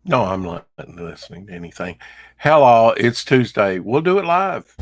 No, I'm not listening to anything. Hello, it's Tuesday. We'll do it live.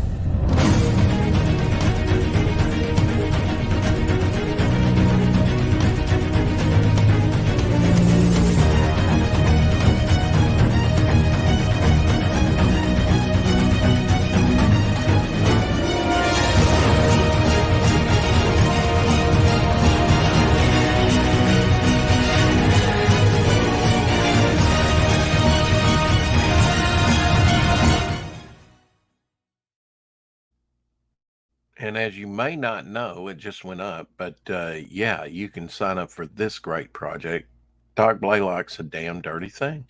And as you may not know, it just went up, but yeah, you can sign up for this great project. Doc Blaylock's a damn dirty thing.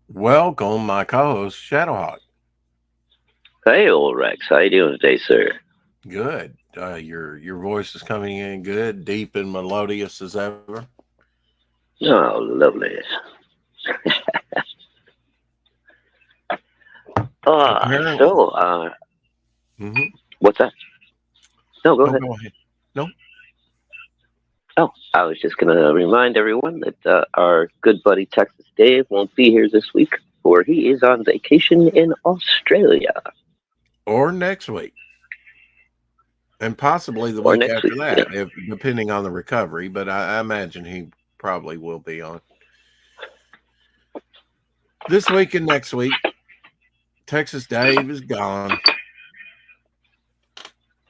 Welcome, my co-host Shadowhawk. Hey, old Rex. How you doing today, sir? Good. Your voice is coming in good, deep and melodious as ever. Oh, lovely. Apparently. So, Mm-hmm. what's that? No, go Oh, ahead. go ahead. No. Oh, I was just going to remind everyone that our good buddy Texas Dave won't be here this week, for he is on vacation in Australia. Or next week. And possibly the Or week next after week. Yeah. that, if depending on the recovery. But I imagine he probably will be on this week and next week. Texas Dave is gone.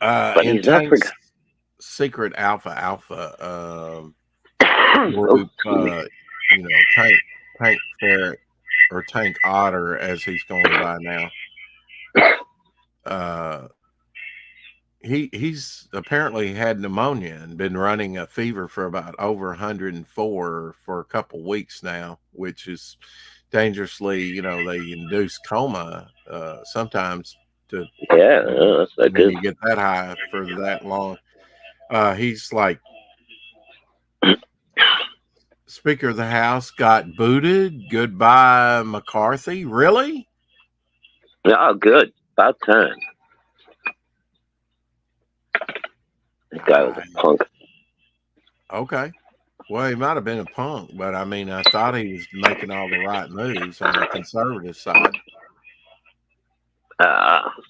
But In he's not Tank's forgotten. secret Alpha Oh, group, excuse me. Tank Ferret or Tank Otter as he's going by now. Uh, he's apparently had pneumonia and been running a fever for about over 104 for a couple weeks now, which is dangerously, they induce coma sometimes to Yeah, when you, that's not when good. you get that high for that long. He's like Speaker of the House got booted. Goodbye, McCarthy. Really? Oh, good. About time. That guy was Uh, a punk. okay. Well, he might have been a punk, but I mean, I thought he was making all the right moves on the conservative side.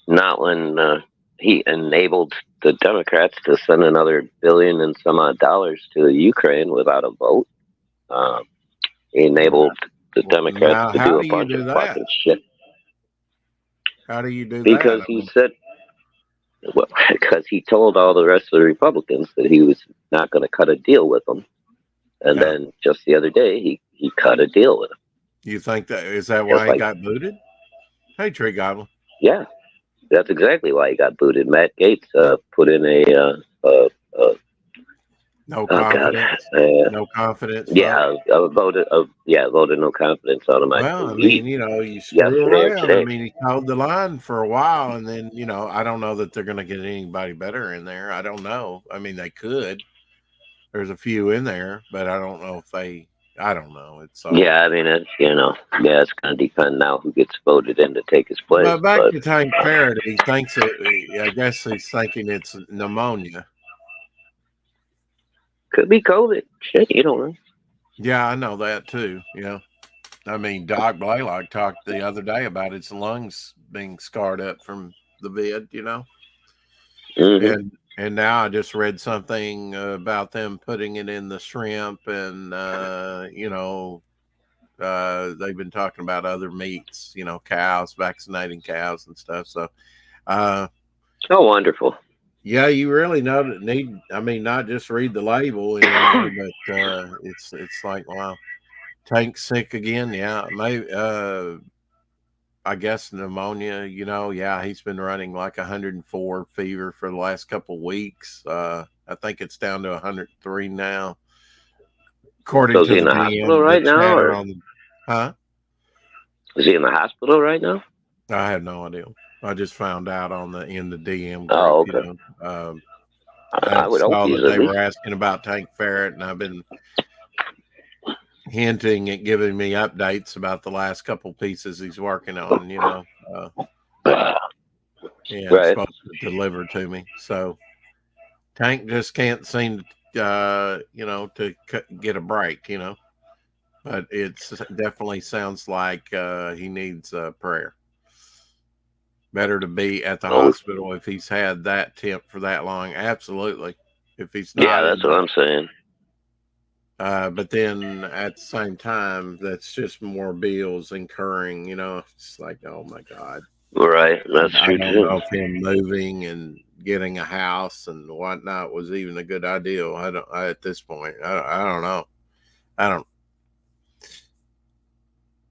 Not when he enabled the Democrats to send another billion and some odd dollars to Ukraine without a vote. Uh, he enabled the Democrats Now, to how do a do you bunch of do that? fucking shit How do you do that? because I he mean, said, well, because he told all the rest of the Republicans that he was not going to cut a deal with them, and yeah. then just the other day he cut a deal with them. You think that is that Just why he like, got booted? Hey, Tree Goblin. yeah, that's exactly why he got booted. Matt Gates put in uh, uh, No oh god, confidence. No confidence vote. yeah, voted no confidence on him. I Well, I mean, believe you screw yesterday or around. I today. mean, he held the line for a while, and then, I don't know that they're going to get anybody better in there. I don't know. I mean, they could. There's a few in there, but I don't know if they. I don't know. It's so. Yeah, I mean it's yeah, it's going to depend now who gets voted in to take his place, But back but to Tank Ferret, he thinks it. I guess he's thinking it's pneumonia. could be COVID. Shit, you don't know. Yeah, I know that too. Yeah. I mean, Doc Blaylock talked the other day about his lungs being scarred up from the vid. Hmm. And now I just read something about them putting it in the shrimp, and they've been talking about other meats, cows, vaccinating cows and stuff. So, uh, Oh, wonderful. Yeah, you really know that need. I mean, not just read the label anymore, but it's like, wow, Tank's sick again. Yeah, maybe. I guess pneumonia. Yeah, he's been running like 104 fever for the last couple weeks. I think it's down to 103 now, according So is to he in the the hospital DM. The right now, chatter or on the, huh? is he in the hospital right now? I have no idea. I just found out on the in the DM group. Oh, okay. I I would hope saw he's that at they were least. asking about Tank Ferret, and I've been hinting at giving me updates about the last couple pieces he's working on. And Right. supposed to deliver to me. So Tank just can't seem to get a break. But it's definitely sounds like he needs prayer. Better to be at the Oh, hospital if he's had that temp for that long. Absolutely. If he's yeah, not that's in what the I'm saying. but then at the same time, that's just more bills incurring. It's like, oh my God. Right. That's I true don't too. know if him moving and getting a house and whatnot was even a good idea. At this point. I don't know. I don't.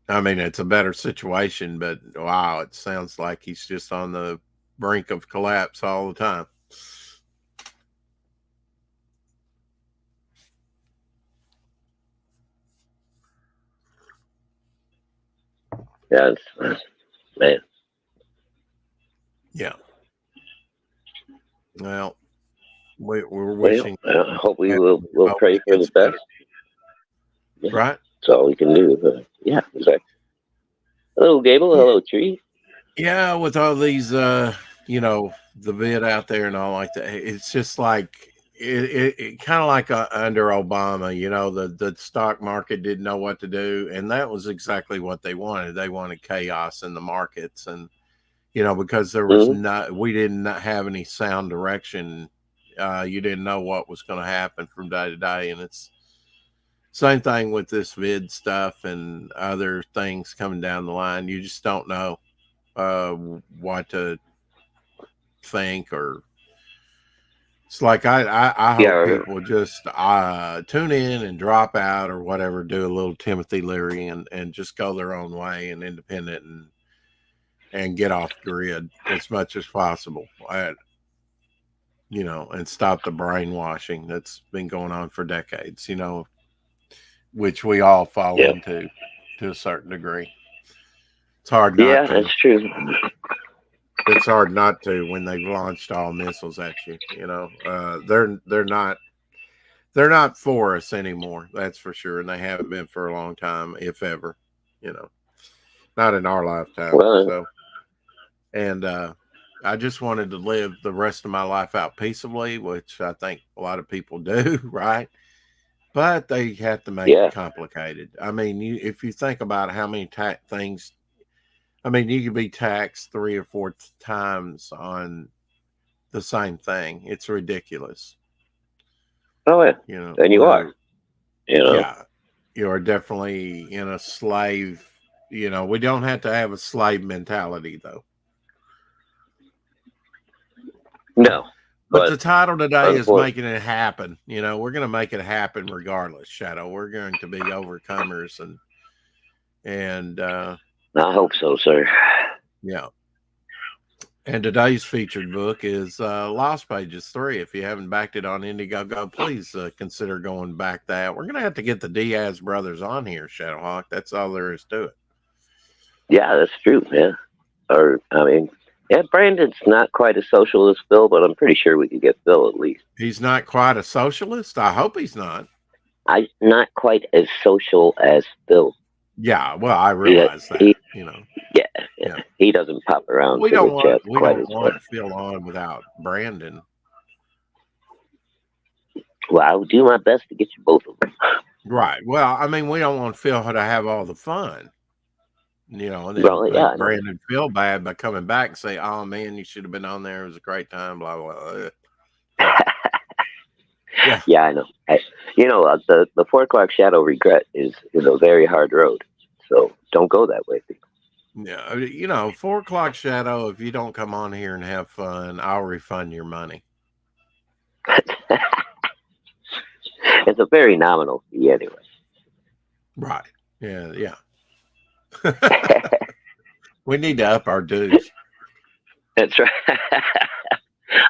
I mean, it's a better situation, but wow, it sounds like he's just on the brink of collapse all the time. Yeah, man. Yeah. Well, we're Well, wishing I hope we that will hope pray he for the gets better. best. Yeah, Right? that's all we can do. Yeah, exactly. Hello, Gable. Yeah. Hello, Tree. Yeah, with all these the vid out there and all like that, it's just like it kind of like under Obama, the stock market didn't know what to do, and that was exactly what they wanted. They wanted chaos in the markets, and because there was Hmm. not, we didn't have any sound direction. You didn't know what was going to happen from day to day, and it's same thing with this vid stuff and other things coming down the line. You just don't know uh, what to think, or it's like I hope Yeah, people just tune in and drop out or whatever, do a little Timothy Leary and just go their own way and independent and get off grid as much as possible. And stop the brainwashing that's been going on for decades, which we all fall yeah, into to a certain degree. It's hard not yeah. to. That's true. It's hard not to when they've launched all missiles at you. They're not for us anymore. That's for sure, and they haven't been for a long time, if ever. You know, not in our lifetime. Well, So, and I just wanted to live the rest of my life out peaceably, which I think a lot of people do, right? But they have to make it yeah. complicated. I mean, if you think about how many things, I mean, you could be taxed 3 or 4 times on the same thing. It's ridiculous. Oh, yeah. And you are. We're You know. yeah, you're definitely in a slave. We don't have to have a slave mentality though. No, But but the title today is unfortunately, making it happen. We're going to make it happen regardless. Shadow. We're going to be overcomers and I hope so, sir. yeah. And today's featured book is Lost Pages 3. If you haven't backed it on Indiegogo, please consider going back that. We're going to have to get the Diaz brothers on here, Shadowhawk. That's all there is to it. Yeah, that's true. Yeah. Or I mean, yeah, Brandon's not quite a social as Phil, but I'm pretty sure we could get Phil at least. He's not quite a socialist. I hope he's not. I not quite as social as Phil. Yeah, well, I He, realize he that. yeah, yeah. Yeah. He doesn't pop around We to the don't want chats we quite don't as much. want Phil on without Brandon. Well, I'll do my best to get you both of them. Right. Well, I mean, we don't want Phil to have all the fun, and then Well, yeah, make I know. Brandon feel bad by coming back and say, "Oh man, you should have been on there. It was a great time." Blah blah. Blah. Yeah. Yeah. Yeah, I know. The 4 o'clock shadow regret is a very hard road. So don't go that way. Yeah. 4 o'clock shadow. If you don't come on here and have fun, I'll refund your money. a very nominal fee anyway. Right. Yeah. Yeah. We need to up our dues. That's right.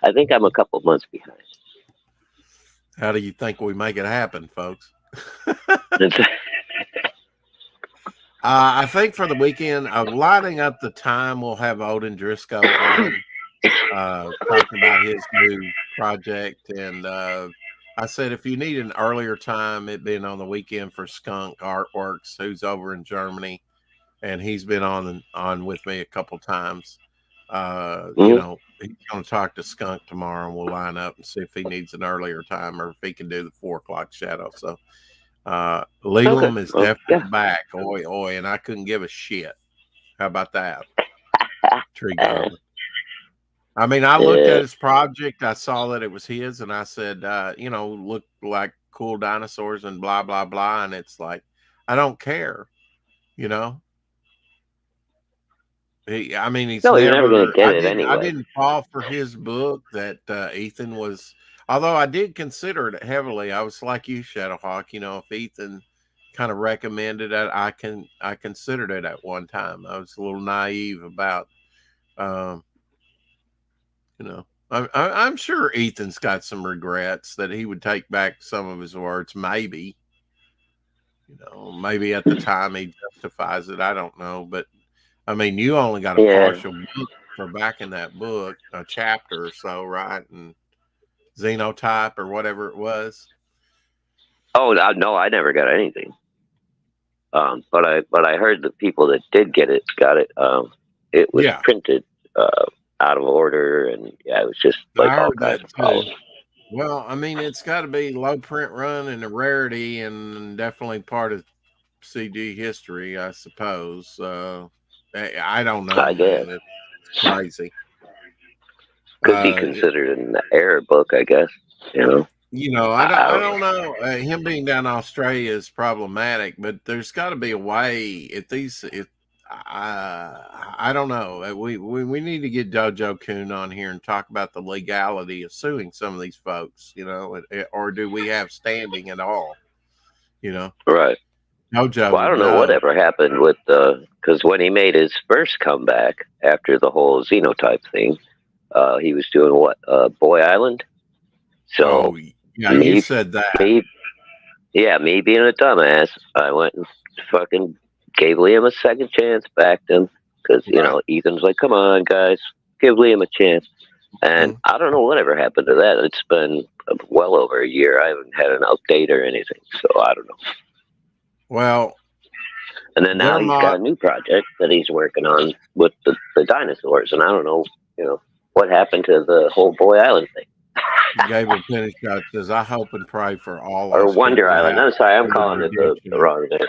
I think I'm a couple months behind. How do you think we make it happen, folks? That's I think for the weekend, lighting up the time, we'll have Odin Driscoll on talking about his new project. And I said, if you need an earlier time, it being on the weekend for Skunk Artworks, who's over in Germany, and he's been on with me a couple times. Mhm. He's going to talk to Skunk tomorrow, and we'll line up and see if he needs an earlier time or if he can do the 4 o'clock shadow. So Okay. Leland is Well, definitely yeah. back. Oi, oi, and I couldn't give a shit. How about that, Tree Goblin? I mean, I looked at Yeah. his project. I saw that it was his, and I said, look like cool dinosaurs and blah blah blah. And it's like, I don't care. You know, I mean, he's No, you're never gonna never. get I it didn't. I anyway. didn't fall for his book that Ethan was. Although I did consider it heavily. I was like you, Shadowhawk. If Ethan kind of recommended it, I considered it at one time. I was a little naive about. Um, I'm sure Ethan's got some regrets that he would take back some of his words. Maybe at the time he justifies it. I don't know, but I mean, you only got a Yeah. partial book for back in that book, a chapter or so, right? And Xenotype or whatever it was. Oh no, I never got anything. But I heard the people that did get it got it. It was Yeah, printed uh, out of order, and yeah, it was just I like all heard kinds that of too. problems. Well, I mean, it's got to be low print run and a rarity, and definitely part of CG history, I suppose. I don't I know, guess man. It's crazy. could be Uh, considered an error book. I guess you know. I I don't know. don't know. Him being down in Australia is problematic, but there's got to be a way. If I don't know. We need to get Dojo Coon on here and talk about the legality of suing some of these folks. Or do we have standing at all? You know, Right. Dojo Well, I would don't know know. whatever happened with the because when he made his first comeback after the whole Xenotype thing, he was doing what Boy Island. So Oh, yeah, you me, said that. me, yeah, me being a dumbass, I went and fucking gave Liam a second chance, backed him because Right. Ethan's like, come on, guys, give Liam a chance. And Mhm. I don't know whatever happened to that. It's been well over a year. I haven't had an update or anything, so I don't know. Well, And then now their he's got mod a new project that he's working on with the dinosaurs, and I don't know, what happened to the whole Boy Island thing Gabriel Pennyshot says, I hope and pray for all or those Wonder people to Island. have I'm sorry, I'm the calling it redemption the arc. wrong name.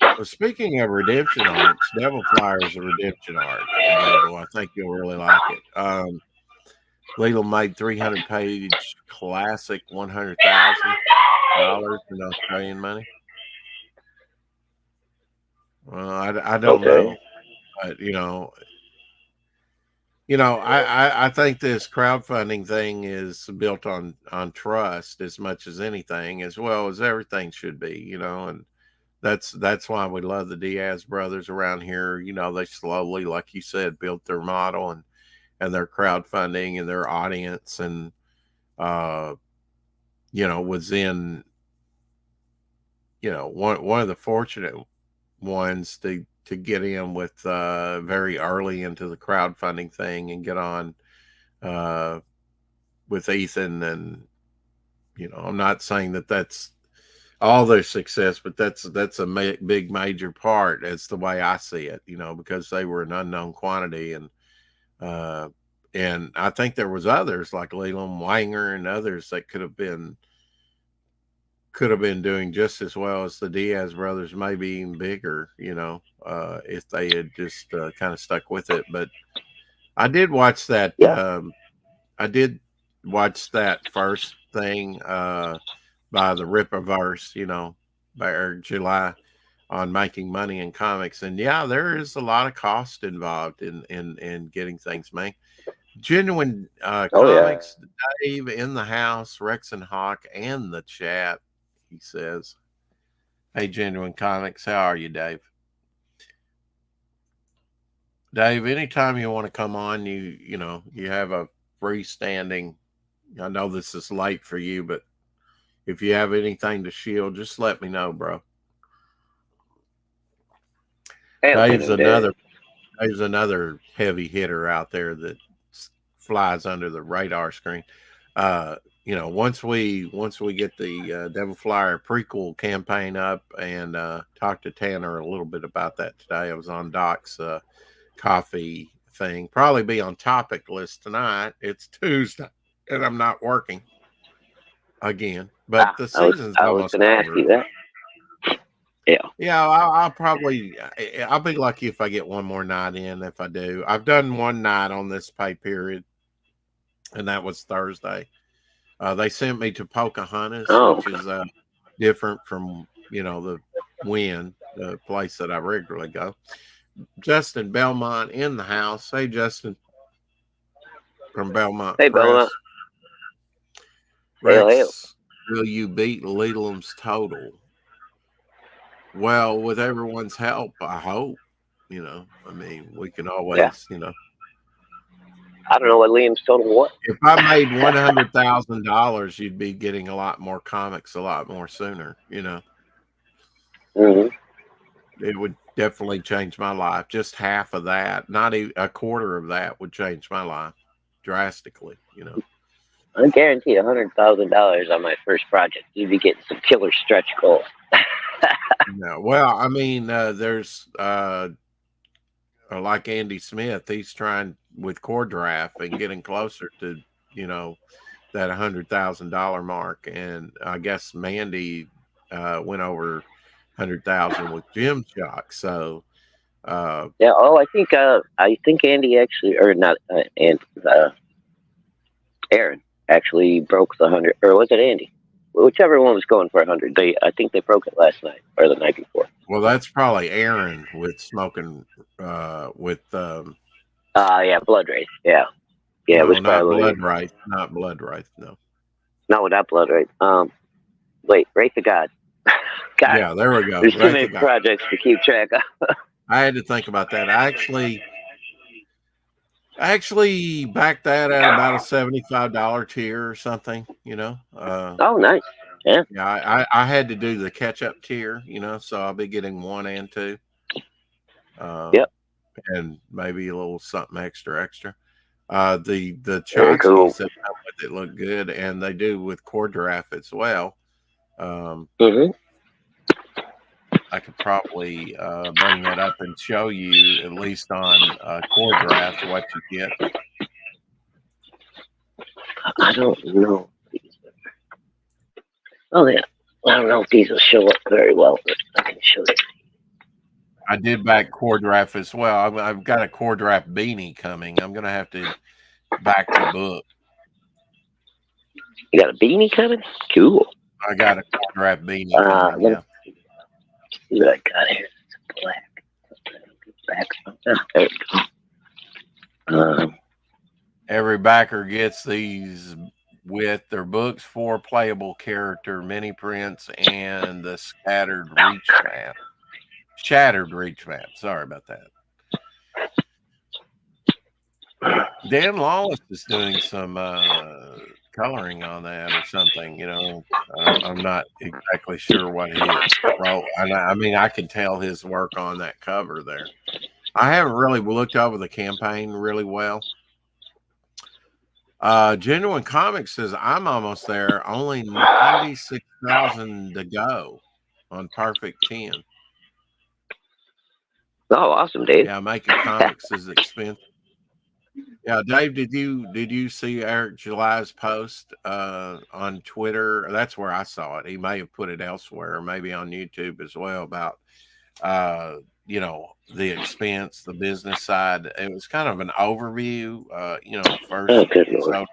Well, speaking of redemption arcs, Devil Flyer is a redemption arc, Gable. I think you'll really like it. Leland made 300-page classic, $100,000 in Australian money. Well, I don't Okay. know, but I think this crowdfunding thing is built on trust as much as anything, as well as everything should be. And that's why we love the Diaz brothers around here. They slowly, like you said, built their model and their crowdfunding and their audience, and uh, was in one of the fortunate ones to get in with very early into the crowdfunding thing and get on uh, with Ethan. And I'm not saying that that's all their success, but that's a big major part. It's the way I see it, because they were an unknown quantity. Uh, and I think there was others like Leland Wanger and others that could have been doing just as well as the Diaz brothers, maybe even bigger, if they had just kind of stuck with it. But I did watch that. Yeah. I did watch that first thing by the Rippaverse, by Eric July on making money in comics. And yeah, there is a lot of cost involved in getting things made. Genuine Oh yeah. Comics, Dave in the house, Rex and Hawk, and the chat. He says, "Hey, Genuine Comics, how are you, Dave? Dave, anytime you want to come on, you have a freestanding. I know this is late for you, but if you have anything to shield, just let me know, bro. Dave's Anything, Dave. another Dave's another heavy hitter out there that flies under the radar screen. Uh, once we get the Devil Flyer prequel campaign up and talk to Tanner a little bit about that today. I was on Doc's coffee thing. Probably be on topic list tonight. It's Tuesday, and I'm not working again. But the I was season's I was almost gonna ask over. you that. Yeah. Yeah, I'll probably I'll be lucky if I get one more night in. If I do, I've done one night on this pay period, and that was Thursday. They sent me to Pocahontas, Oh, which is different from the Win, the place that I regularly go. Justin Belmont in the house. Hey, Justin from Belmont hey Belma. Press. Hail, hail. Rex, will you beat Leland's total? Well, with everyone's help, I hope. I mean, we can Yeah. always, I don't know what Liam's total was. if I made $100,000, you'd be getting a lot more comics a lot more sooner. Mm-hmm. It would definitely change my life. Just half of that, not even a quarter of that, would change my life drastically. I guarantee $100,000 on my first project. You'd be getting some killer stretch goals. No, well, I mean, there's like Andy Smith. He's trying with core draft and getting closer to that $100,000 mark, and I guess Mandy went over 100,000 with Jim Shock. So Yeah. Oh, I think Andy actually, or not, and Aaron actually broke the 100, or was it Andy? Whichever one was going for 100. I think they broke it last night or the night before. well, that's probably Aaron with smoking with Yeah, Blood Race. Yeah, yeah, it no, was not probably Blood Wraith, not Blood Wraith. No, not without Blood Race. Wait, Wraith of God. God, yeah, there we go. there's too Wraith many of God. projects to keep track of. I had to think about that. I actually backed that at about a $75 tier or something. Oh, nice. Yeah. Yeah, I had to do the catch up tier. So I'll be getting one and two, um, Yep. and maybe a little something extra. The Very cool. tchotchkes that come with it look good, and they do with core draft as well. Um, Mm-hmm. I could probably bring that up and show you at least on core draft what you get. I don't know. Oh yeah. I don't know if these will show up very well, but I can show you. I did back core draft as well. I've got a core draft beanie coming. I'm gonna have to back the book. You got a beanie coming? Cool. I got a core draft beanie coming. Let me Yeah, see what I got here. It's black. Back. Oh, there we go. every backer gets these with their books, 4 playable character mini prints, and the shattered reach map. Sorry about that. Dan Lawless is doing some coloring on that or something. I'm not exactly sure what he wrote. I mean, I can tell his work on that cover there. I haven't really looked over the campaign really well. Genuine Comics says I'm almost there. Only 96,000 to go on Perfect 10. Oh, awesome, Dave. Yeah, making comics is expensive. Yeah, Dave, did you see Eric July's post on Twitter? That's where I saw it. He may have put it elsewhere, maybe on YouTube as well, about the expense, the business side. It was kind of an overview, first Oh, good lord. so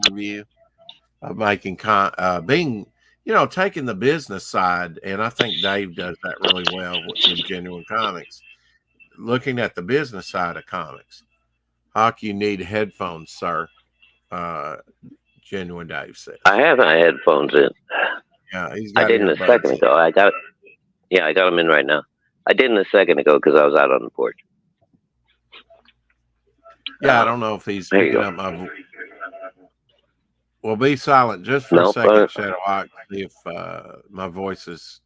overview of being, taking the business side, and I think Dave does that really well with Genuine Comics, looking at the business side of comics. Hawk, you need headphones, sir. Uh, Genuine Dave I says. have my headphones in. Yeah, he's I got didn't a second earbuds in. ago. Yeah, I got them in right now. I didn't a second ago because I was out on the porch. Yeah, I don't know if he's There you picking go. up Well, be silent just for a Nope. second, Shadow Hawk. See if my voice is.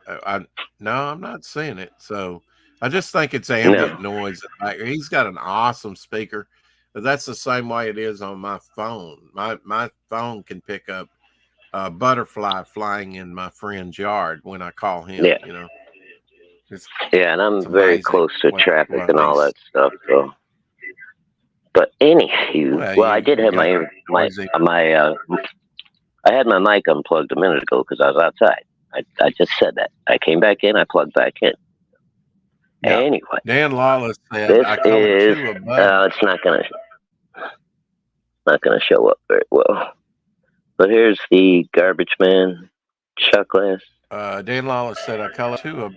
I No, I'm not seeing it. So I just think it's No. ambient noise. He's got an awesome speaker, but that's the same way it is on my phone. My phone can pick up a butterfly flying in my friend's yard when I call him. Yeah. It's Yeah, and it's I'm very amazing close to traffic what and all these. that stuff. So, but anywho, Well, well, I did you have got my noisy. my I had my mic unplugged a minute ago because I was outside. I just said that. I came back in. I plugged back in. Yeah, Anyway, Dan Lawless said this I colored is. two of Bud. It's not gonna show up very well. But here's the garbage man shot glass. Dan Lawless said I colored two of.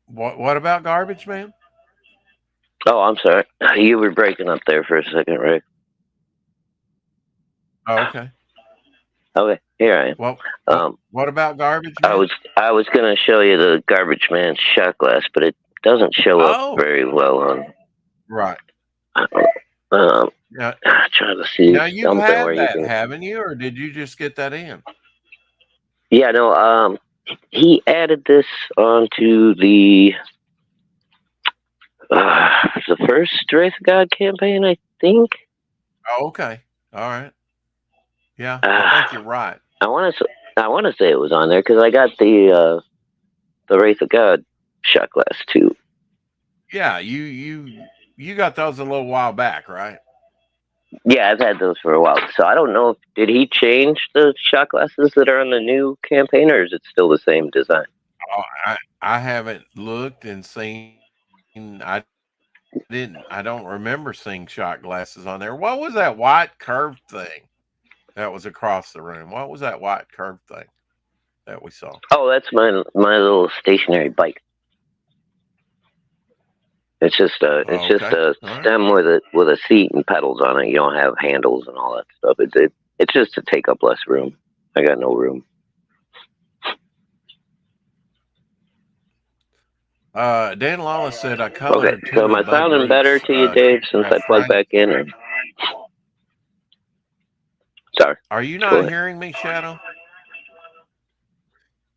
What about garbage man? Oh, I'm sorry. You were breaking up there for a second, Rick. Oh, okay. Okay, here I am. Well, Um, what about garbage I man? was I was gonna show you the garbage man shot glass, but it doesn't show up Oh, very well on. right. Um, Now, trying to see now you've something where had you that, can. haven't you, or did you just get that in? Yeah, no. He added this onto the first Wraith of God campaign, I think. Oh, okay. All right. Yeah, I Uh, think you're right. I want to say it was on there because I got the Wraith of God shot glass too. Yeah, you got those a little while back, right? Yeah, I've had those for a while. So I don't know if did he change the shot glasses that are on the new campaign, or is it still the same design? Oh, I haven't looked and seen. I don't remember seeing shot glasses on there. What was that white curved thing that was across the room? What was that white curved thing that we saw? Oh, that's my little stationary bike. It's Oh, just okay. a All right. stem with a seat and pedals on it. You don't have handles and all that stuff. It's just to take up less room. I got no room. Dan Lawless said I Okay, colored so two am I of Bud sounding better Root's to you, Dave, since I plugged Friday. back in? Or? Sorry, Are you go not ahead. hearing me, Shadow?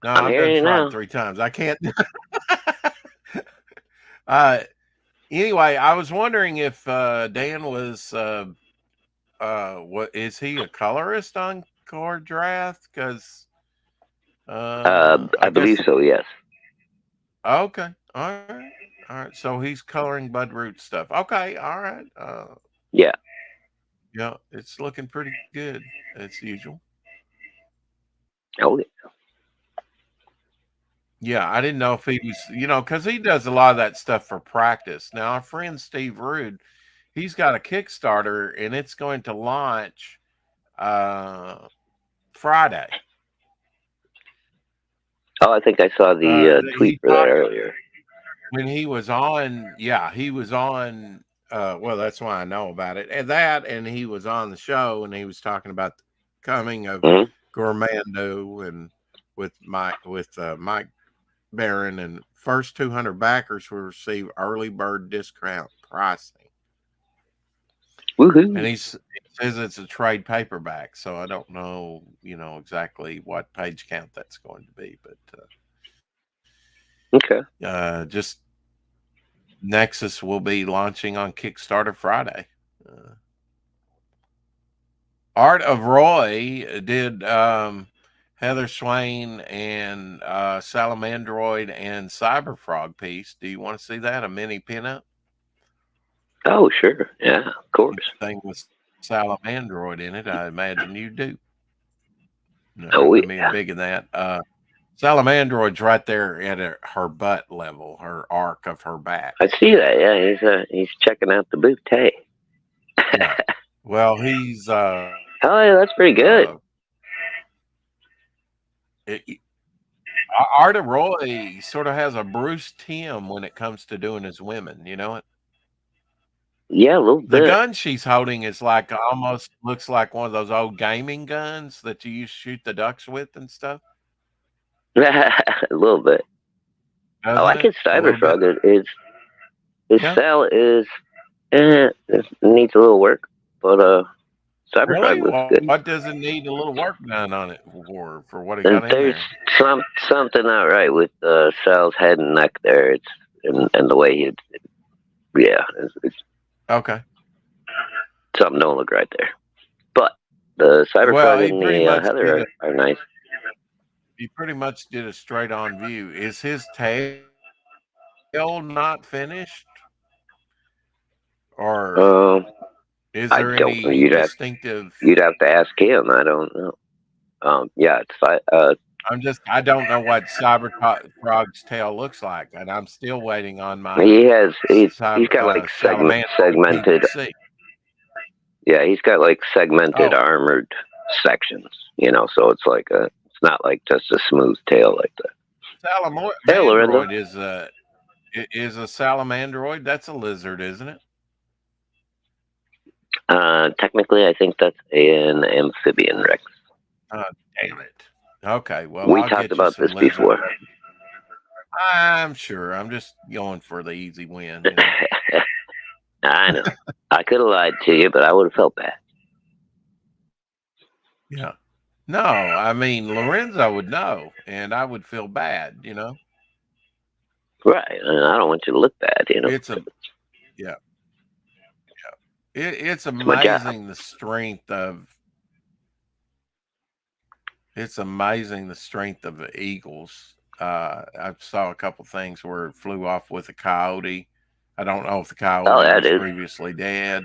No, I'm I've done hearing you tried now. 3 times. I can't. uh, anyway, I was wondering if Dan was what is he a colorist on Core Draft? Because I I believe guess so. Yes. okay, all right. So he's coloring Bud Root stuff. Okay, all right. Yeah. Yeah, it's looking pretty good as usual. Oh, yeah. Yeah, I didn't know if he was, because he does a lot of that stuff for practice. Now, our friend Steve Rude, he's got a Kickstarter and it's going to launch uh, Friday. Oh, I think I saw the tweet He for that talked earlier. when he was on. Yeah, he was on. Well, that's why I know about it. And he was on the show and he was talking about the coming of Hmm. Gourmando and with Mike Barron, and first 200 backers will receive early bird discount pricing. And Woohoo. he says it's a trade paperback, so I don't know, exactly what page count that's going to be, but Okay. just Nexus will be launching on Kickstarter Friday. Uh, Art of Roy did Heather Swain and Salamandroid and Cyberfrog piece. Do you want to see that? A mini pinup? Oh, sure. Yeah, of course. Anything with Salamandroid in it, I imagine you do. Oh, I mean, yeah. big in that. Salamandroid's right there at her butt level, her arc of her back. I see that. Yeah, he's checking out the booth. Hey. Yeah. Well, Oh, yeah, that's pretty good. it, Artie Roy sort of has a Bruce Timm when it comes to doing his women. You know it. Yeah, a little The bit. gun she's holding is like almost looks like one of those old gaming guns that you used to shoot the ducks with and stuff, A little bit. I doesn't like it? his A little bit. Cybertruck. His Yeah. style is it needs a little work, but Cybertruck Really? looks Well, good. what does it need a little work done on it for what it And got in there's there? something not right with Sal's head and neck there. It's and the way it's Okay. something don't look right there. But the Well, Cybertruck and the Heather are nice. he pretty much did a straight on view. Is his tail not finished, or Um, is I there don't. any distinctive? You'd have to ask him. I don't know. Yeah, I don't know what Cyberfrog's tail looks like, and I'm still waiting on my he's got like Salamandroid segmented. PVC. Yeah, he's got like segmented Oh, armored sections. So it's not like just a smooth tail like that. Hey, Lorenzo. Salamandroid is a salamandroid. That's a lizard, isn't it? Technically, I think that's an amphibian, Rex. Oh, damn it. Okay, well, We I'll talked get you about some this lizard. before. I'm sure. I'm just going for the easy win, you know. I know. I could have lied to you, but I would have felt bad. Yeah. No, I mean Lorenzo would know, and I would feel bad, you know. Right. And I don't want you to look bad. It's a yeah, it's It's my job. amazing the strength of the eagles. I saw a couple things where it flew off with a coyote. I don't know if the Oh, coyote yeah, was dude. previously dead.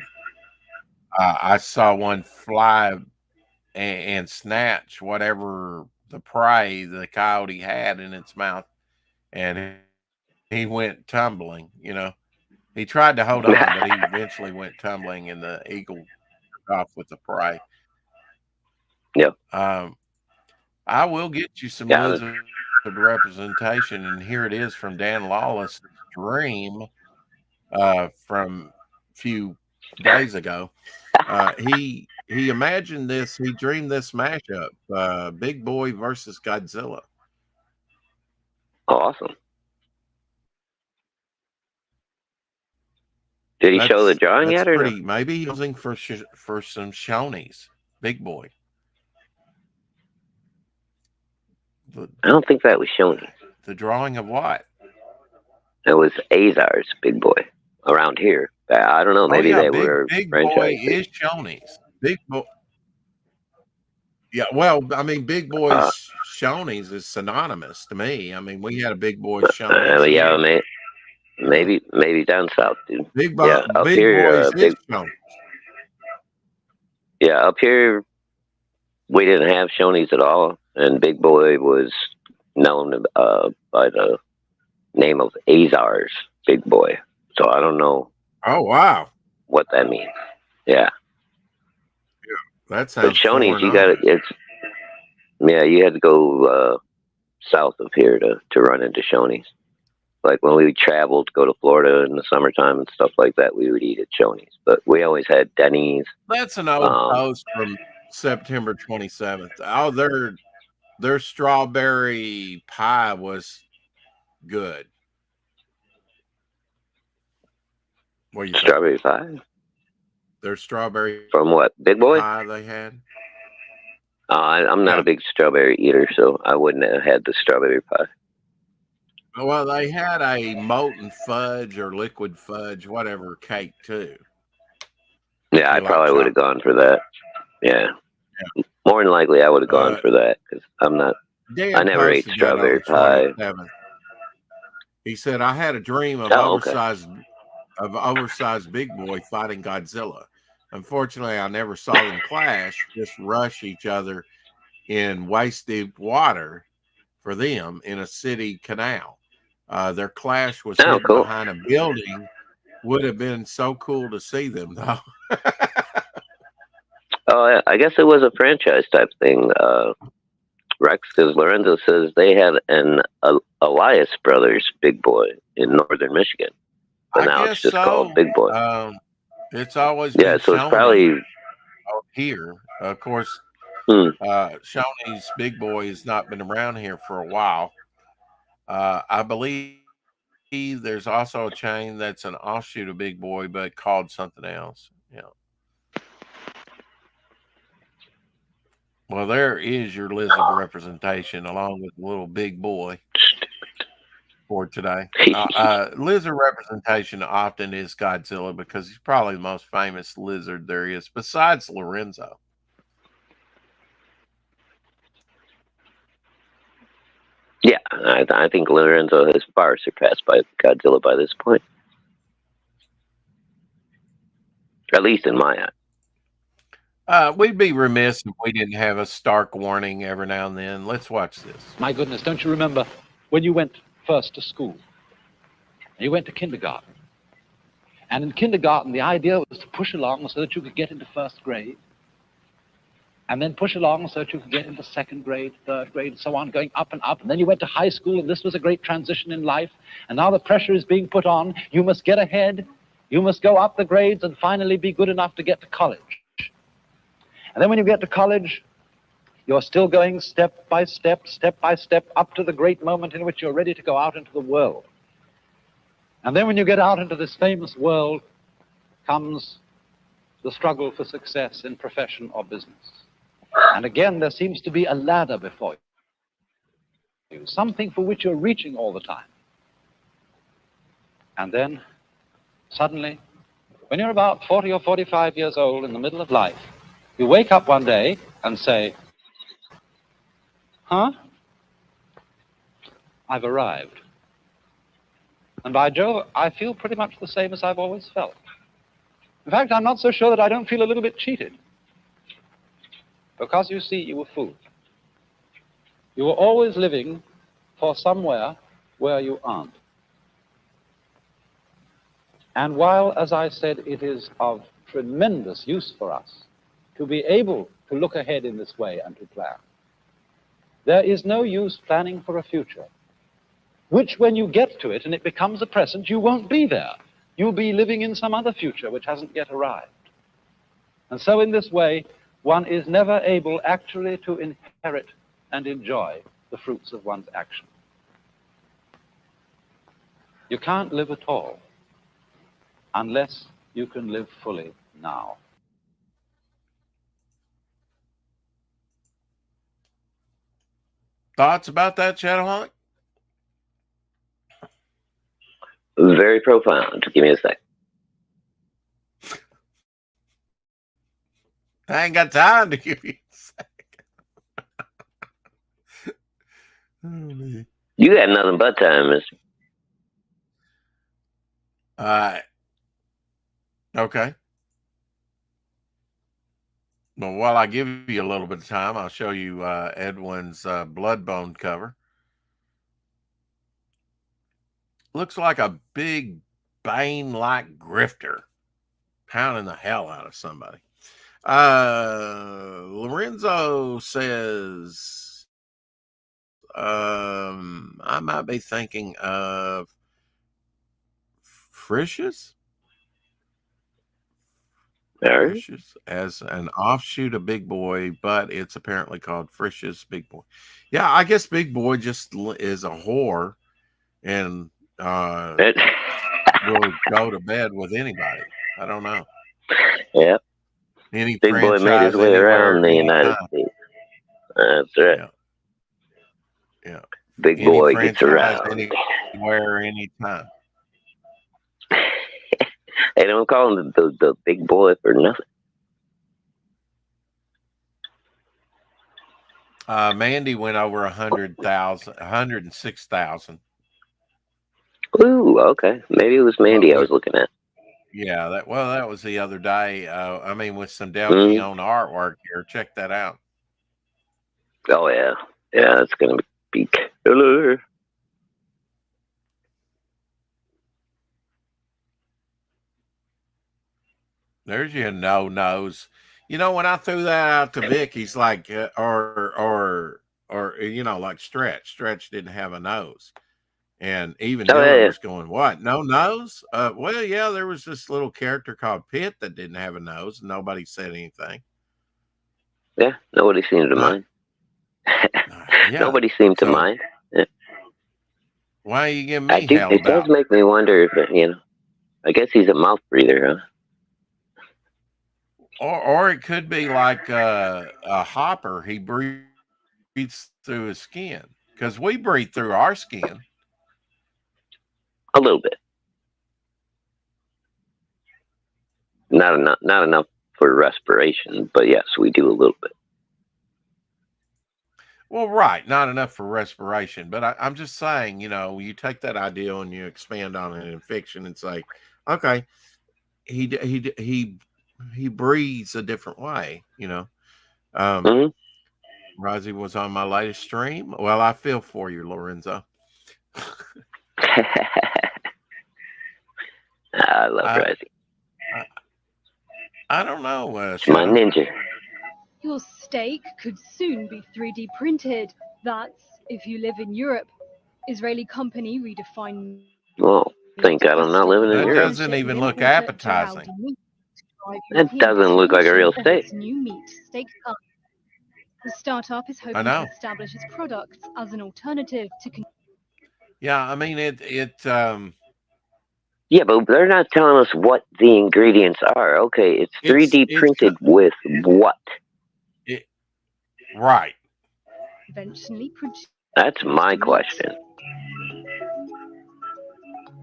I saw one fly and snatch whatever the prey the coyote had in its mouth, and he went tumbling. You know, he tried to hold on, but he eventually went tumbling, and the eagle took off with the prey. Yep. Um, I will get you some Yeah. lizard representation, and here it is from Dan Lawless' dream from a few days ago. He imagined this. He dreamed this mashup: Big Boy versus Godzilla. Awesome. Did he show the drawing That's yet or no? pretty. Maybe he's using for some Shoney's. Big Boy. The, I don't think that was Shoney. the drawing of what? It was Azar's Big Boy around here. I don't know. Oh Maybe yeah, they were Big Boy franchise things. is Shoney's. Big Boy. Yeah, well, I mean, Big Uh, Boy's Shoney's is synonymous to me. I mean, we had a Big Boy's Shoney's yeah, here. You know, maybe down south, dude. Yeah, up Big here, Boy's is Shoney's. yeah, up here we didn't have Shoney's at all, and Big Boy was known by the name of Azar's Big Boy. So I don't know Oh wow, what that means. Yeah, that but sounds Shoney's, foreign on me. you had to go south of here to run into Shoney's. Like when we traveled to go to Florida in the summertime and stuff like that, we would eat at Shoney's. But we always had Denny's. That's an old post from September 27th. Oh, their strawberry pie was good. What do you think? Strawberry pie Their strawberry from what? Big Boy? pie they had. I'm not Yeah. a big strawberry eater, so I wouldn't have had the strawberry pie. Well, they had a molten fudge or liquid fudge, whatever cake too. Yeah, I You like probably would have chocolate. gone for that. Yeah. Yeah. More than likely, I would have gone for that because I Dan never ate posted that on strawberry the pie. 27th. He said, "I had a dream of Oh, okay. oversized Big Boy fighting Godzilla. Unfortunately, I never saw them clash, just rush each other in waist deep water for them in a city canal. Their clash was Oh, hidden cool. behind a building. Would have been so cool to see them, though." Oh, yeah. I guess it was a franchise type thing. Rex, because Lorenzo says they had an Elias Brothers Big Boy in northern Michigan, but I now it's guess just called so. Big Boy. It's always Yeah, been so it's Shawnee probably here. Of course, hmm, Shawnee's Big Boy has not been around here for a while. I believe there's also a chain that's an offshoot of Big Boy, but called something else. Yeah. Well, there is your lizard representation along with the little big boy for today. Lizard representation often is Godzilla because he's probably the most famous lizard there is, besides Lorenzo. yeah. I think Lorenzo has far surpassed by Godzilla by this point, at least in my eye. We'd be remiss if we didn't have a stark warning every now and then. Let's watch this. My goodness, don't you remember when you went first to school? You went to kindergarten. And in kindergarten, the idea was to push along so that you could get into first grade, and then push along so that you could get into second grade, third grade, and so on, going up and up. And then you went to high school, and this was a great transition in life. And now the pressure is being put on. You must get ahead. You must go up the grades and finally be good enough to get to college. And then when you get to college, you're still going step by step, up to the great moment in which you're ready to go out into the world. And then when you get out into this famous world comes the struggle for success in profession or business. And again, there seems to be a ladder before you, something for which you're reaching all the time. And then, suddenly, when you're about 40 or 45 years old in the middle of life, you wake up one day and say, huh? I've arrived. And by Jove, I feel pretty much the same as I've always felt. In fact, I'm not so sure that I don't feel a little bit cheated. Because, you see, you were fooled. You were always living for somewhere where you aren't. And while, as I said, it is of tremendous use for us to be able to look ahead in this way and to plan, there is no use planning for a future, which when you get to it and it becomes a present, you won't be there. You'll be living in some other future which hasn't yet arrived. And so in this way, one is never able actually to inherit and enjoy the fruits of one's action. You can't live at all unless you can live fully now. Thoughts about that, Shadowhawk? It was very profound. Give me a sec. I ain't got time to give you a second. Oh, man. You got nothing but time, mister. Okay. Well, while I give you a little bit of time, I'll show you Edwin's Bloodbone cover. Looks like a big Bane-like grifter pounding the hell out of somebody. Lorenzo says, I might be thinking of Frisch's. Frisch's as an offshoot of Big Boy, but it's apparently called Frisch's Big Boy. Yeah, I guess Big Boy just is a whore and will go to bed with anybody. I don't know. Yep. Any Big Boy made his franchise, way anywhere, around the United anytime. States. That's right. Yeah. Yeah. Big Any Boy gets franchise, around. anywhere, anytime. They don't call him the Big Boy for nothing. Mandy went over 100,000, 106,000. Ooh, okay. Maybe it was Mandy I was looking at. Yeah, that was the other day. I mean, with some Del Mm. Keown artwork here. Check that out. Oh yeah, yeah. It's gonna be killer. There's your no nose. You know, when I threw that out to Vic, he's like, or or like Stretch didn't have a nose. And even Oh Diller yeah, was going, "What? No nose?" Well, yeah, there was this little character called Pitt that didn't have a nose, and nobody said anything. yeah. Nobody seemed to But mind. yeah, Nobody seemed to so mind. Yeah. why are you giving I me do. hell It does about? make me wonder if I guess he's a mouth breather, Or it could be like a hopper. He breathes through his skin because we breathe through our skin. huh? A little bit. Not enough. Not enough for respiration, but yes, we do a little bit. Well, right, not enough for respiration, but I'm just saying, you take that idea and you expand on it in fiction and say, okay, he breathes a different way. Um, Hmm. Rosie was on my latest stream. Well, I feel for you, Lorenzo. I love I Rising. I, I don't know, It's my Shadow. ninja. Your steak could soon be 3D printed. That's if you live in Europe. Israeli company Redefine Meat Well, has thank taken God over I'm not living in That Europe. partnership doesn't with even look importer Geraldi appetizing. Meat to drive That European doesn't look like a distribution real of steak. its new meat steak cut. The startup is I hoping to know. establish its products as an alternative to Yeah, I mean it Yeah, but they're not telling us what the ingredients are. Okay, it's it's 3D it's printed with what? it right. conventionally produced That's my meat. question.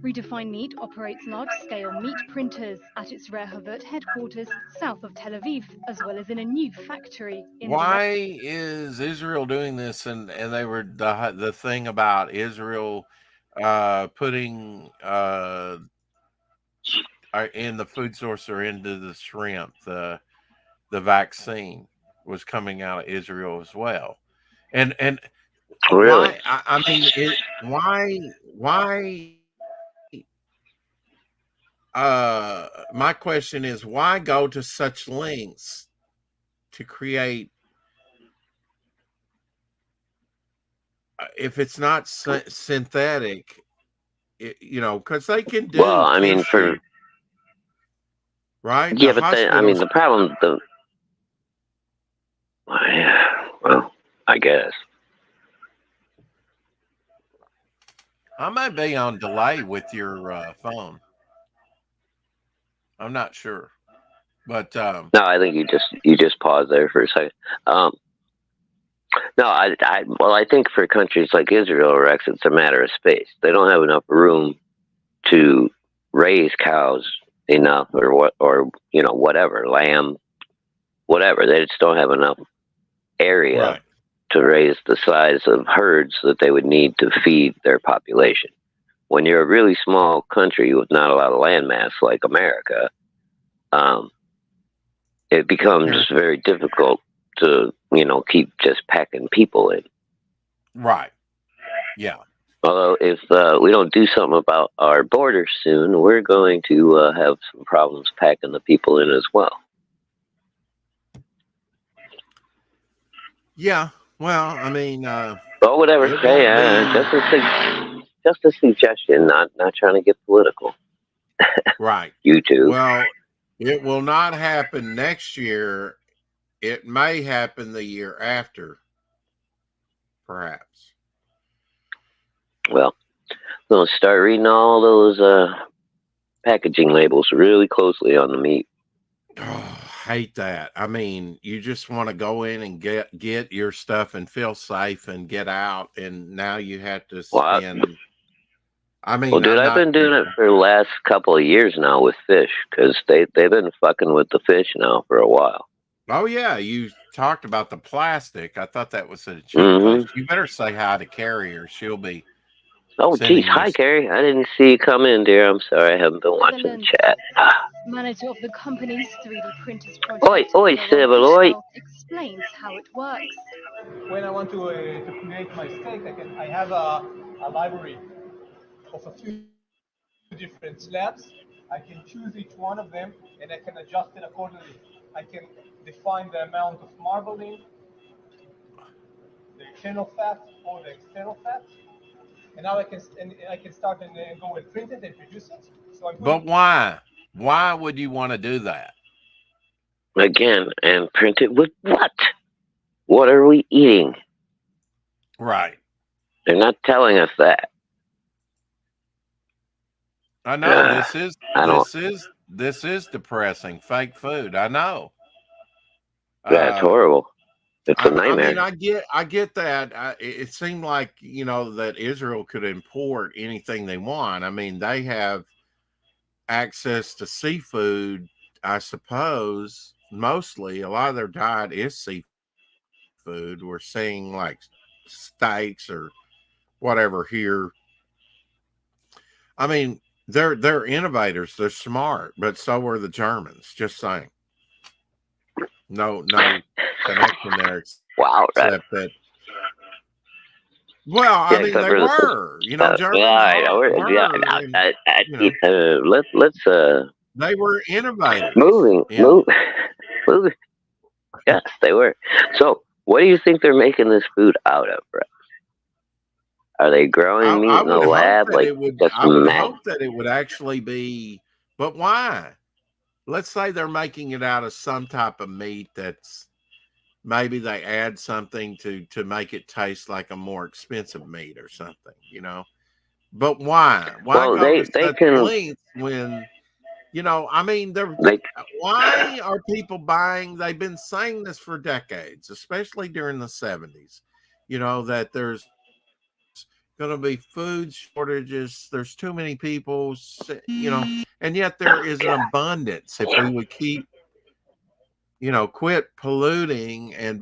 Redefine Meat operates large-scale meat printers at its Rehovot headquarters south of Tel Aviv, as well as in a new factory in Detroit. Why is Israel doing this? And they were the thing about Israel putting in the food source or into the shrimp, the vaccine was coming out of Israel as well. And Really? why? I mean, why? My question is, why go to such lengths to create if it's not synthetic? Because they can Well, do I mean, tissue, right? The yeah, but I mean, hospitals. the problem, yeah, well, I guess. I may be on delay with your phone. I'm not sure, but No, I think you just paused there for a second. Um, no, well, I think for countries like Israel, Rex, it's a matter of space. They don't have enough room to raise cows enough, or whatever, lamb, whatever. They just don't have enough area right, to raise the size of herds that they would need to feed their population. When you're a really small country with not a lot of landmass like America, um, it becomes here, very difficult to keep just packing people in. right, yeah. Although if we don't do something about our borders soon, we're going to have some problems packing the people in as well. Yeah, well, I mean, But whatever. it Hey, won't be just a suggestion. Not trying to get political. right. YouTube. Well, it will not happen next year. It may happen the year after, perhaps. Well, I'm gonna start reading all those packaging labels really closely on the meat. Oh, hate that. I mean, you just want to go in and get your stuff and feel safe and get out, and now you have to Well, spend. I well, mean, dude, I'm I've not. been doing it for the last couple of years now with fish because they've been fucking with the fish now for a while. Oh yeah, you talked about the plastic. I thought that was at a cheap place. Mm-hmm. You better say hi to Carrie, or she'll be Oh, geez. sending you. Hi, Carrie. I didn't see you come in, dear. I'm sorry. I haven't been watching the Netherlands. chat. Manager of the company's 3D printers Oi, project, oi, Yaron civil, oi. Ishmael, explains how it works. When I want to create my steak, I have a library of a few different slabs. I can choose each one of them and I can adjust it accordingly. I can define the amount of marbling, the internal fat or the external fat, and now I can start and go and print it and produce it. So I'm But putting why? Why would you want to do that? Again, and print it with what? What are we eating? Right. They're not telling us that. I know Uh, this is I don't. depressing. Fake food. I know. That's Uh, horrible. It's a I mean, nightmare. I get that. It seemed like that Israel could import anything they want. I mean, they have access to seafood. I suppose mostly a lot of their diet is seafood. We're seeing like steaks or whatever here. I mean, they're innovators. They're smart, but so are the Germans. Just saying. No connection there Wow, right? except that. Well, I Yeah, mean, except they for the. were. All Germans right, yeah. were, and you know, Let's they were innovators. moving, Yeah. move, moving. Yes, they were. So, what do you think they're making this food out of, Brett? Are they growing I meat in a would hope lab that like it would. just I would mad? hope that it would actually be. But why? Let's say they're making it out of some type of meat that's maybe they add something to make it taste like a more expensive meat or something. But why? Why Well, go to they such can lengths when I mean, they why are people buying? They've been saying this for decades, especially during the 70s, that there's going to be food shortages. There's too many people, and yet there is an abundance if we would keep, quit polluting and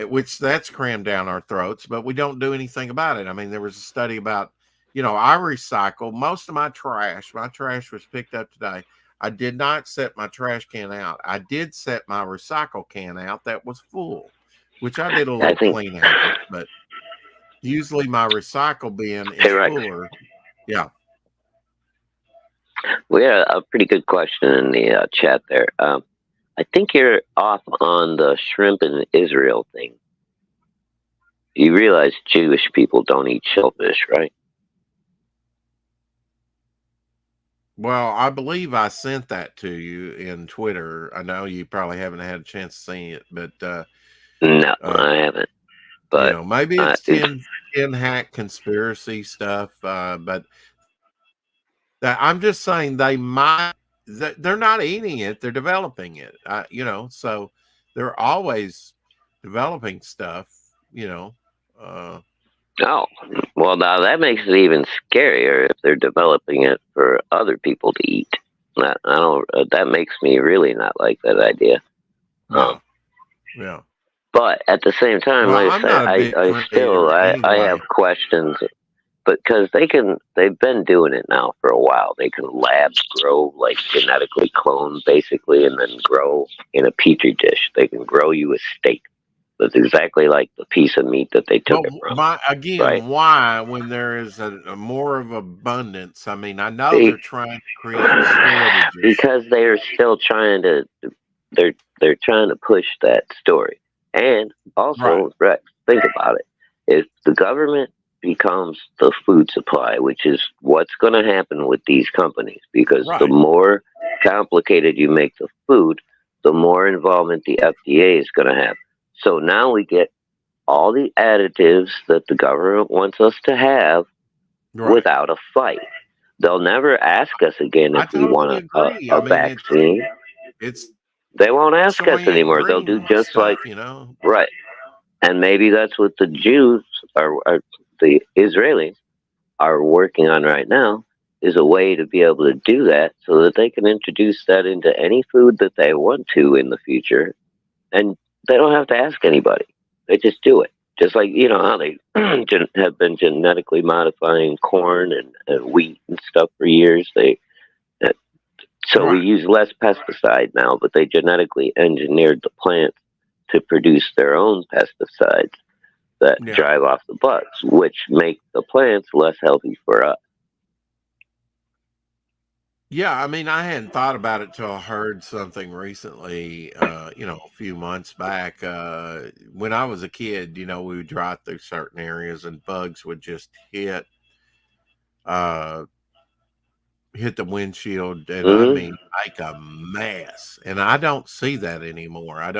which that's crammed down our throats, but we don't do anything about it. I mean, there was a study about, I recycle most of my trash. My trash was picked up today. I did not set my trash can out. I did set my recycle can out that was full, which I did a I little think clean out, but usually my recycle bin is hey Rex, fuller. Yeah. we had a pretty good question in the chat there. I think you're off on the shrimp and Israel thing. You realize Jewish people don't eat shellfish, right? Well, I believe I sent that to you in Twitter. I know you probably haven't had a chance to see it, but No, uh, I haven't. But maybe it's it's 10 hack conspiracy stuff. But that I'm just saying they're not eating it, they're developing it. So they're always developing stuff, you know. Uh, oh well, now that makes it even scarier if they're developing it for other people to eat. That I don't. That makes me really not like that idea. Um, yeah, yeah. but at the same time, Well, like I I'm said, not a I, big I fan still eater I anyway. have questions because they've been doing it now for a while. They can lab grow like genetically clone basically and then grow in a petri dish. They can grow you a steak that's exactly like the piece of meat that they took But it from, right? why, when there is a more of abundance? I mean, I know Be- they're trying to create shortages. because they are still trying to they're they're trying to push that story. And Right, also, Rex, think about it. If the government becomes the food supply, which is what's going to happen with these companies, because the right, more complicated you make the food, the more involvement the FDA is going to have. So now we get all the additives that the government wants us to have right. without a fight. They'll never ask us again if I we totally want agree. I a mean, vaccine. it's They won't ask us soy and anymore. They'll do green just like, stuff. right. And maybe that's what the Jews or the Israelis are working on right now is a way to be able to do that so that they can introduce that into any food that they want to in the future. And they don't have to ask anybody. They just do it. Just like, you know, how they have been genetically modifying corn and wheat and stuff for years. Uh, so we Right. use less pesticide now, but they genetically engineered the plants to produce their own pesticides that Yeah. drive off the bugs, which make the plants less healthy for us. Yeah, I mean, I hadn't thought about it till I heard something recently, a few months back. When I was a kid, we would drive through certain areas and bugs would just uh, hit the windshield and I Hmm. mean make a mess. And I don't see that anymore. I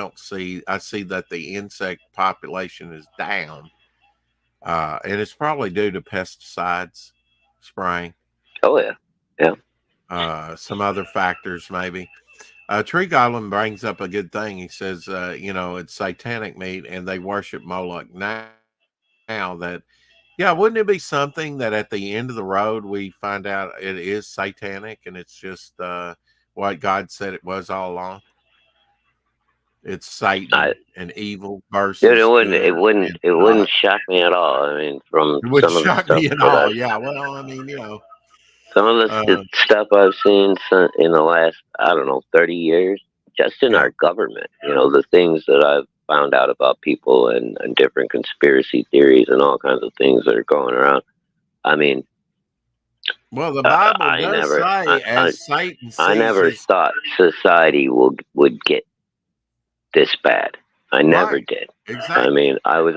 see that the insect population is down. And it's probably due to pesticides spraying, Oh yeah, yeah. some other factors maybe. Tree Goblin brings up a good thing. He says, it's satanic meat and they worship Moloch now. That, yeah, wouldn't it be something that at the end of the road we find out it is satanic and it's just what God said it was all along? It's I Satan and evil Dude, it versus wouldn't good it wouldn't and it God. wouldn't shock me at all. I mean, from It wouldn't some of the shock stuff me at that all. I've Yeah, well, I mean, some of the uh, stuff I've seen in the last, I don't know, 30 years, just in yeah. our government. The things that I've found out about people and different conspiracy theories and all kinds of things that are going around. I mean, Well, the Bible I does never, say, as Satan I sees never his thought society would get this bad. I never right, did. I exactly. mean, I was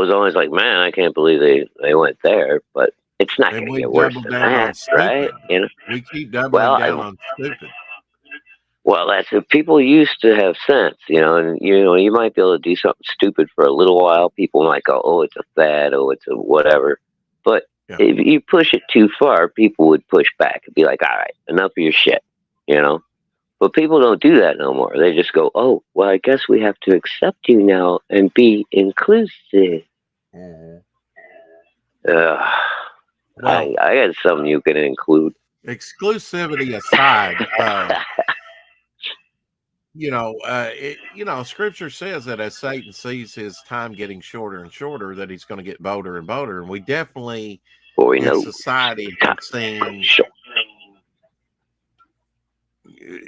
always like, man, I can't believe they went there, but it's not And going to we get worse double than down on that, right? stupid. We keep doubling Well, down on stupid. that's if people used to have sense, and you might be able to do something stupid for a little while. People might go, oh, it's a fad, oh, it's a whatever. But Yeah. if you push it too far, people would push back and be like, all right, enough of your shit, you know. But people don't do that no more. They just go, oh, well, I guess we have to accept you now and be inclusive. Mhm. Ugh. Well, I got something you can include. exclusivity aside, Scripture says that as Satan sees his time getting shorter and shorter, that he's going to get bolder and bolder, and we definitely Before we in know, society time have seen short.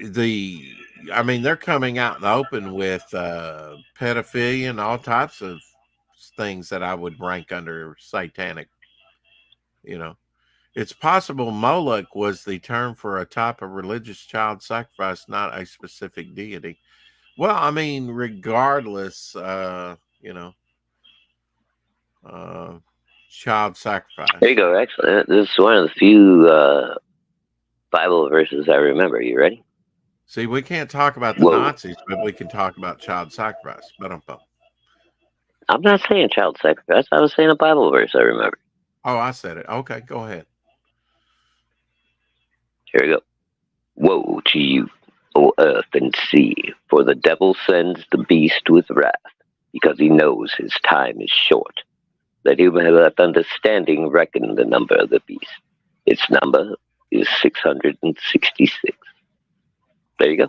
the. I mean, they're coming out in the open with pedophilia and all types of things that I would rank under satanic. You know, it's possible Moloch was the term for a type of religious child sacrifice, not a specific deity. Well, I mean, regardless, uh, child There you sacrifice. go, excellent. This is one of the few Bible verses I remember. You ready? See, we can't talk about the Whoa. Nazis, but we can talk about child sacrifice. But I'm not saying child sacrifice. I was saying a Bible verse I remember. oh, I said it. Okay, go ahead. Here we go. Woe to you, O earth and sea, for the devil sends the beast with wrath, because he knows his time is short. Let him who hath understanding reckon the number of the beast. Its number is 666. There you go.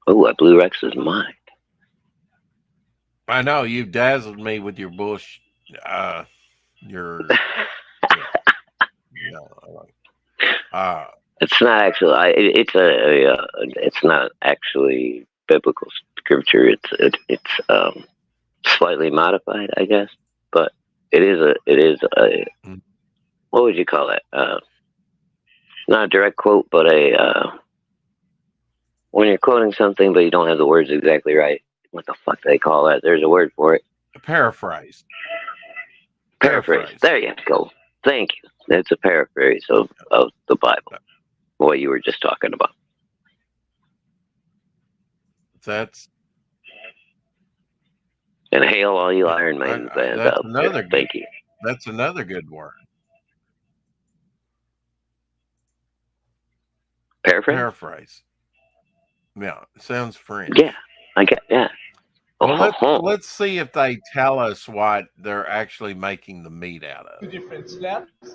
Oh, I blew Rex's mind. I know you've dazzled me with your bush, your, you know, uh, It's not actually. It's not actually biblical scripture. It's slightly modified, I guess. But it is a mm, what would you call it? Not a direct quote, but a when you're quoting something, but you don't have the words exactly right. What the fuck do they call that? There's a word for it. paraphrase. Paraphrase. Paraphrase. There you go. Thank you. It's a paraphrase of the Bible. What you were just talking about. That's And hail all you yeah. Iron Maiden fans That's out there. another good. Thank you. That's another good word. Paraphrase? Paraphrase. Yeah, sounds Yeah. French. I get yeah. Well, Oh, let's see if they tell us what they're actually making the meat out of. two different slabs. I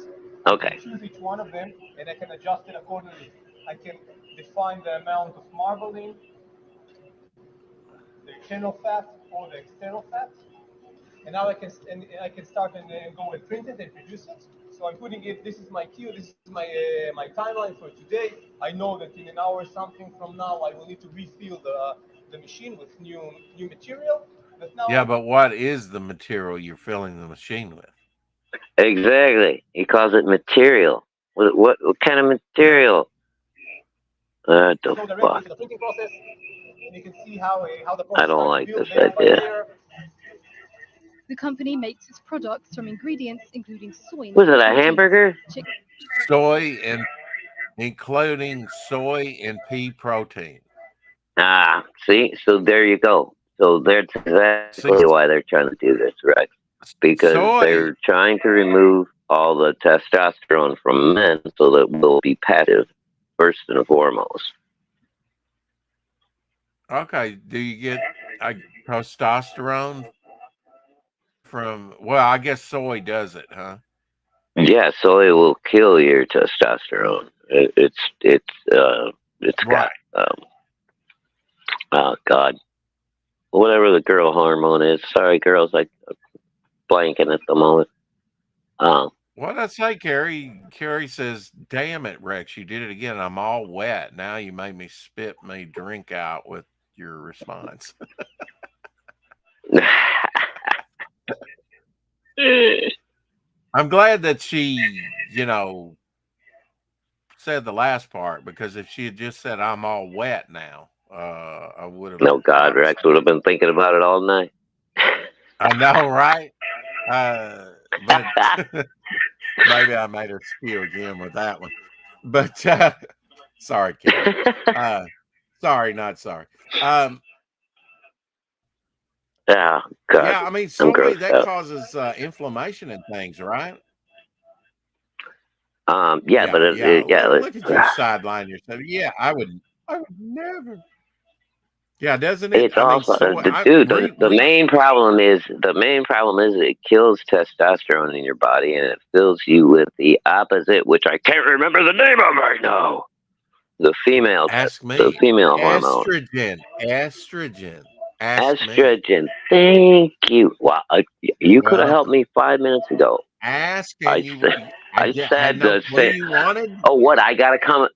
can okay. choose each one of them and I can adjust it accordingly. I can define the amount of marbling, the internal fat or the external fat. And now I can start and go and print it and produce it. So I'm putting it. This is my queue. This is my timeline for today. I know that in an hour or something from now, I will need to refill the machine with new material. But now Yeah, but what is the material you're filling the machine with? Exactly. He calls it material. What kind of Yeah. material? What we the go directly fuck? to the printing process, and you can see how the I process don't starts to like build this layer by idea. layer. The company makes its products from ingredients including soy and Was pea it a proteins, hamburger? chicken, Soy and including soy and pea protein. Ah, see? So there you go. So that's See, exactly why they're trying to do this, right? Because soy. they're trying to remove all the testosterone from men so that we'll be passive, first and foremost. Okay. Do you get testosterone from? Well, I guess soy does it, huh? Yeah, soy will kill your testosterone. It's got, Right. oh, God, whatever the girl hormone is. Sorry, girls, I'm blanking at the moment. Um, What did I say, Carrie? Carrie says, "Damn it, Rex, you did it again. I'm all wet. Now you made me spit my drink out with your response." I'm glad that she said the last part because if she had just said, "I'm all wet now," I would have no, God, thought Rex would have something. been thinking about it all night. I know, right? But maybe I made her spew again with that one. But sorry, Carrie. Uh, sorry, not sorry. Um, Oh, God, yeah, I mean, I'm soy grossed that out. causes inflammation and things, right? Yeah, but Yeah, yeah. yeah, Look at you sideline yourself. Yeah, I would never. Yeah, doesn't it? it's I mean, also soy. I dude. re The re. main problem is it kills testosterone in your body and it fills you with the opposite, which I can't remember the name of right now. Ask The me. female hormone, Estrogen. Estrogen. Ask me. estrogen. Thank you. Wow, You're you could have helped welcome. me 5 minutes ago. Ask I and you. said, I I had said no the clue same. you wanted. Oh, what? I gotta come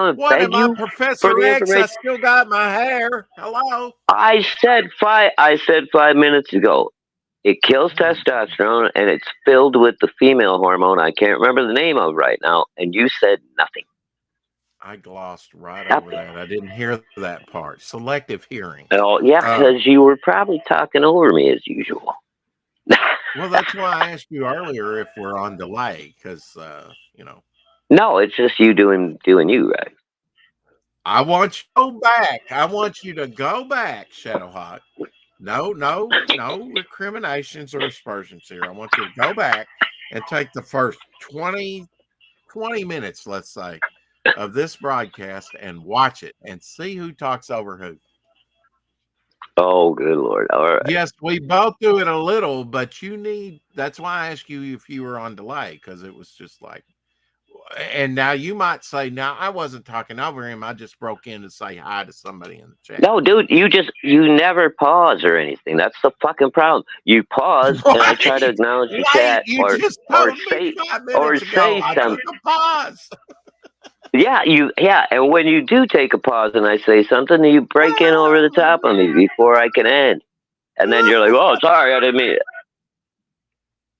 and What beg am I, you for Professor the X? I information. still got my hair. Hello. I said 5 minutes ago. It kills Oh my God. testosterone and it's filled with the female hormone I can't remember the name of right now. And you said nothing. I glossed right over Nothing. that. I didn't hear that part. Selective hearing. Oh, yeah, Um, because you were probably talking over me as usual. well, that's why I asked you earlier if we're on delay because No, it's just you doing you, right? I want you to go back. I want you to go back, Shadowhawk. No, no, no recriminations or aspersions here. I want you to go back and take the first 20 minutes, let's say, of this broadcast and watch it and see who talks over who. Oh, good Lord. All right. Yes, we both do it a little, but that's why I asked you if you were on delay because it was just like, and now you might say, now I wasn't talking over him. I just broke in to say hi to somebody in the chat. No, dude, you never pause or anything. That's the fucking problem. You pause and I try to Wait, acknowledge the wait, chat you just or told me say 5 minutes ago I something. took a pause. Yeah, and when you do take a pause and I say something, you break in over the top of me before I can end. And then you're like, "Oh, sorry, I didn't mean it."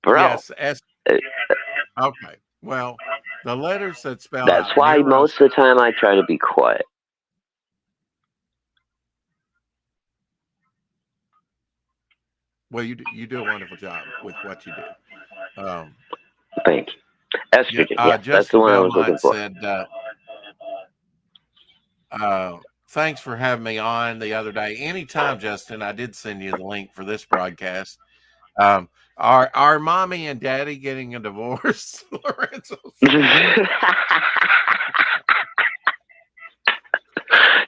Bro, Yes, uh, okay. Well, the letters that spell that's out why most of the time I try to be quiet. well, you do a wonderful job with what you do. Um, Thank you. yeah, Estrogen. Yes, that's the Justin one I was looking Belmont for. said, thanks for having me on the other day. Anytime, Justin, I did send you the link for this broadcast. Are mommy and daddy getting a divorce? Lorenzo said.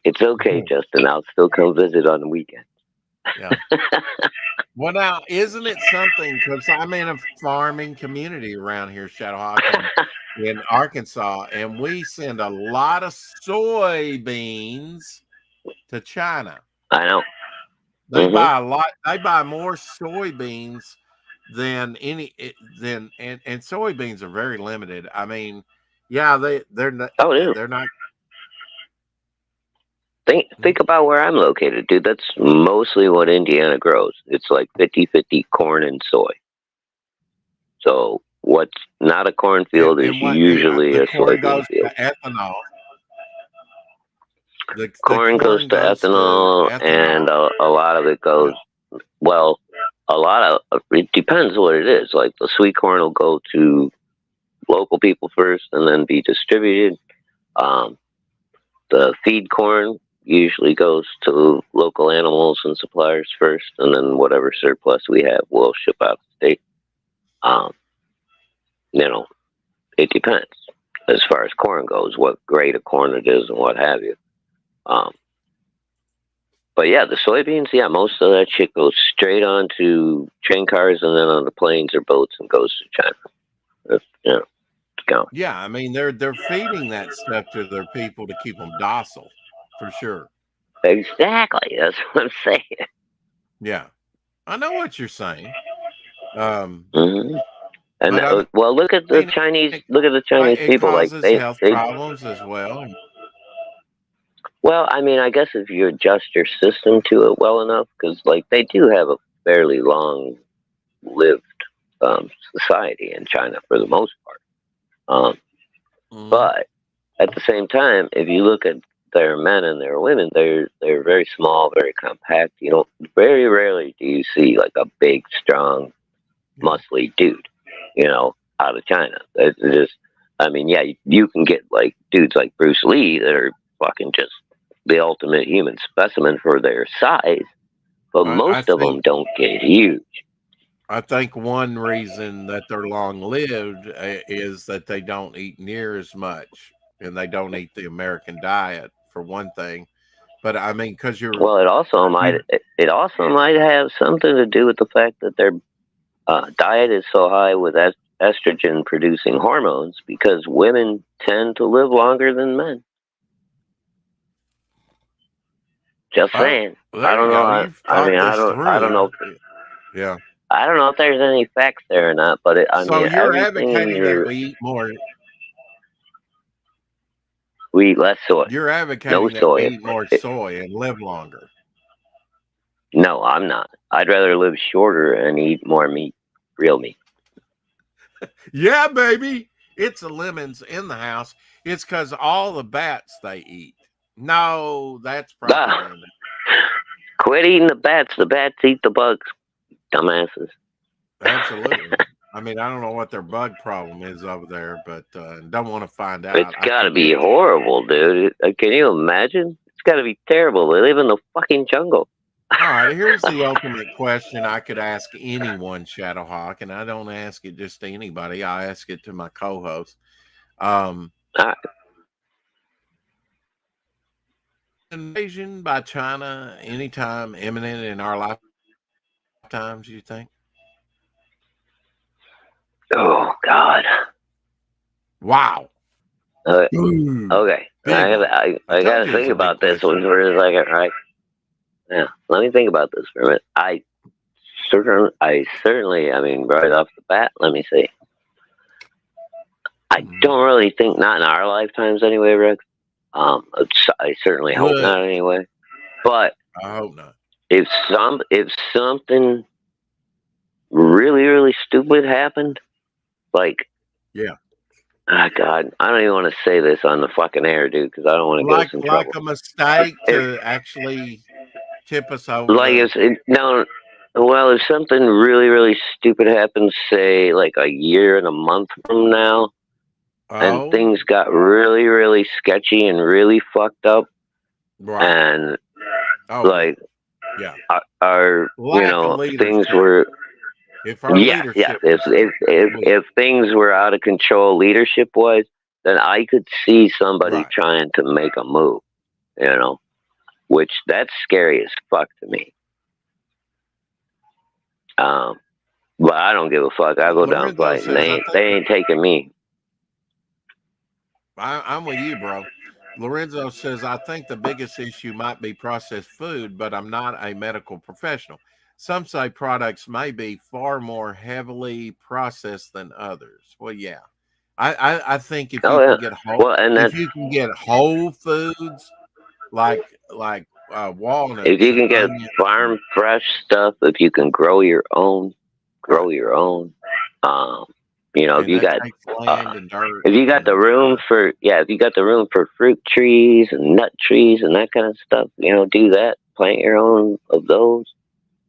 It's okay, Justin. I'll still come visit on the weekend. Yeah. Well, now, isn't it something? Because I'm in a farming community around here, Shadowhawk, and in Arkansas, and we send a lot of soybeans to China. I know. They Hmm. buy a lot. They buy more soybeans than and soybeans are very limited. I mean, yeah, Oh, dude. they're not. Think about where I'm located, dude. That's mostly what Indiana grows. It's like 50-50 corn and soy. So what's not a cornfield is And usually the a corn soybean goes to field. ethanol. The Corn goes corn to goes to ethanol, ethanol. and a lot of it goes. Yeah. Well, a lot of it depends what it is. Like the sweet corn will go to local people first, and then be distributed. Um, the feed corn usually goes to local animals and suppliers first, and then whatever surplus we have, we'll ship out of state. Um, you know, it depends as far as corn goes, what grade of corn it is, and what have you. Um, but yeah, the soybeans, yeah, most of that shit goes straight onto train cars and then on the planes or boats and goes to China. It's gone. Yeah, I mean they're feeding that stuff to their people to keep them docile, for sure. Exactly. That's what I'm saying. Yeah, I know what you're saying. Um, Hmm. And but I well, look at the mean, Chinese. Look at the Chinese it people. Like causes they, health they. problems as well. Well, I mean, I guess if you adjust your system to it well enough, because like they do have a fairly long-lived society in China for the most part. Mhm. But at the same time, if you look at their men and their women, they're very small, very compact. You know, very rarely do you see like a big, strong, Yeah, muscly dude. You know, out of China. It's just, I mean, yeah, you can get like dudes like Bruce Lee that are fucking just the ultimate human specimen for their size, but I most of think them don't get huge. one reason that they're long lived is that they don't eat near as much, and they don't eat the American diet for one thing. But I mean, because Well, you it also might have something to do with the fact that their diet is so high with estrogen producing hormones because women tend to live longer than men. Just oh, saying. I there you don't know. go. You've I mean, thought this I don't through. know. Yeah. I don't know if there's any facts there or not, but I So mean, you're everything in advocating that your we eat more. we eat less soy, You're no advocating that we soy. eat more soy and live longer. No, I'm not. I'd rather live shorter and eat more meat, real meat. Yeah, baby. It's the lemons in the house. It's because all the bats they eat. No, that's Ah, propaganda. quit eating the bats. The bats eat the bugs, dumbasses. Absolutely. I mean, I don't know what their bug problem is over there, but don't want to find It's out. I got to can be get. horrible, dude. Can you imagine? It's got to be terrible. They live in the fucking jungle. All right, here's the ultimate question I could ask anyone, Shadowhawk, and I don't ask it just to anybody. I ask it to my co-host. Um, I, Invasion by China anytime imminent in our lifetimes, you think? oh God. Wow. Uh, Ooh, okay, big one. I I got told to you it's think a big about this one question. for a second, right? Yeah, let me think about this for a minute. I certainly, I mean, right off the bat, let me see. I Mhm. don't really think not in our lifetimes anyway, Rick. I certainly hope Good. not anyway. But I hope not. if something really stupid happened, like Yeah. oh God, I don't even want to say this on the fucking air, dude, because I don't want to get us in Like trouble. a mistake If to actually tip us over like the. no, well, if something really stupid happens, say like a year and a month from now, and Oh, things got really sketchy and really fucked up, right. and Oh, yeah. like Yeah. our Lack of things leadership. were If our yes. leadership was weak. If things were out of control leadership wise, then I could see somebody Right. trying to make a move, you know, which that's scary as fuck to me. Um, but I don't give a fuck. I go down Lorenzo fighting. says, They ain't taking me. I'm with you, bro. Lorenzo says, I think the biggest issue might be processed food, but I'm not a medical professional. Some say products may be far more heavily processed than others. Well, yeah. I think Oh yeah. Well, and if that's you can get whole foods like If walnuts you and can get onions. farm fresh stuff, if you can grow your own, grow Right. your own. Um, you know, And that takes land and dirt if you got the and room for, yeah, if you got the room for fruit trees and nut trees and that kind of stuff, you know, do that. Plant your own of those.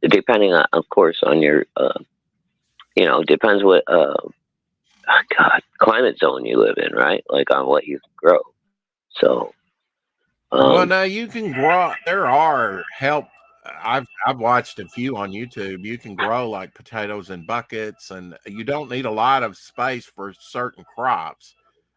Depending on, of course, on your, you know, depends what, God, climate zone you live in, right? Like on what you can grow. So, well, um, now you can grow. There are help. I've watched a few on YouTube. You can grow like potatoes in buckets, and you don't need a lot of space for certain crops,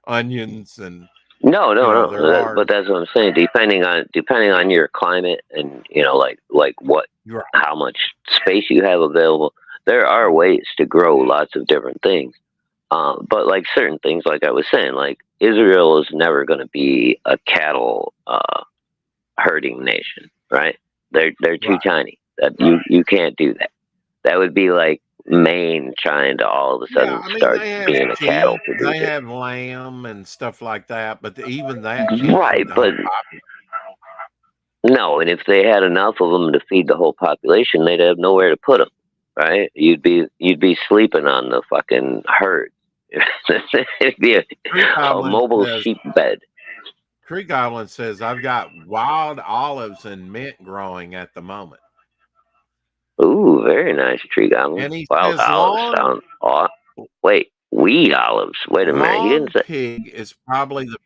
onions, and no, you no, know no. there are. But that's what I'm saying. Depending on your climate and you know, like what, You're how much space you have available, there are ways to grow lots of different things. But like certain things, like I was saying, like Israel is never going to be a cattle herding nation, right? They're too right. tiny. That you can't do that. That would be like Maine trying to all of a Yeah, sudden I mean start they have being a cattle sheep, they producer. have lamb and stuff like that, but even that can't Right, feed the but whole population. no, and if they had enough of them to feed the whole population, they'd have nowhere to put them. Right? You'd be sleeping on the fucking herd. It'd be Tree a Goblin mobile says sheep bed. Tree Goblin says I've got wild olives and mint growing at the moment. Ooh, very nice, tree goblin. And he Wild says olives sound aw. Wait, weed olives. Wait a minute. He didn't long say. pig is probably the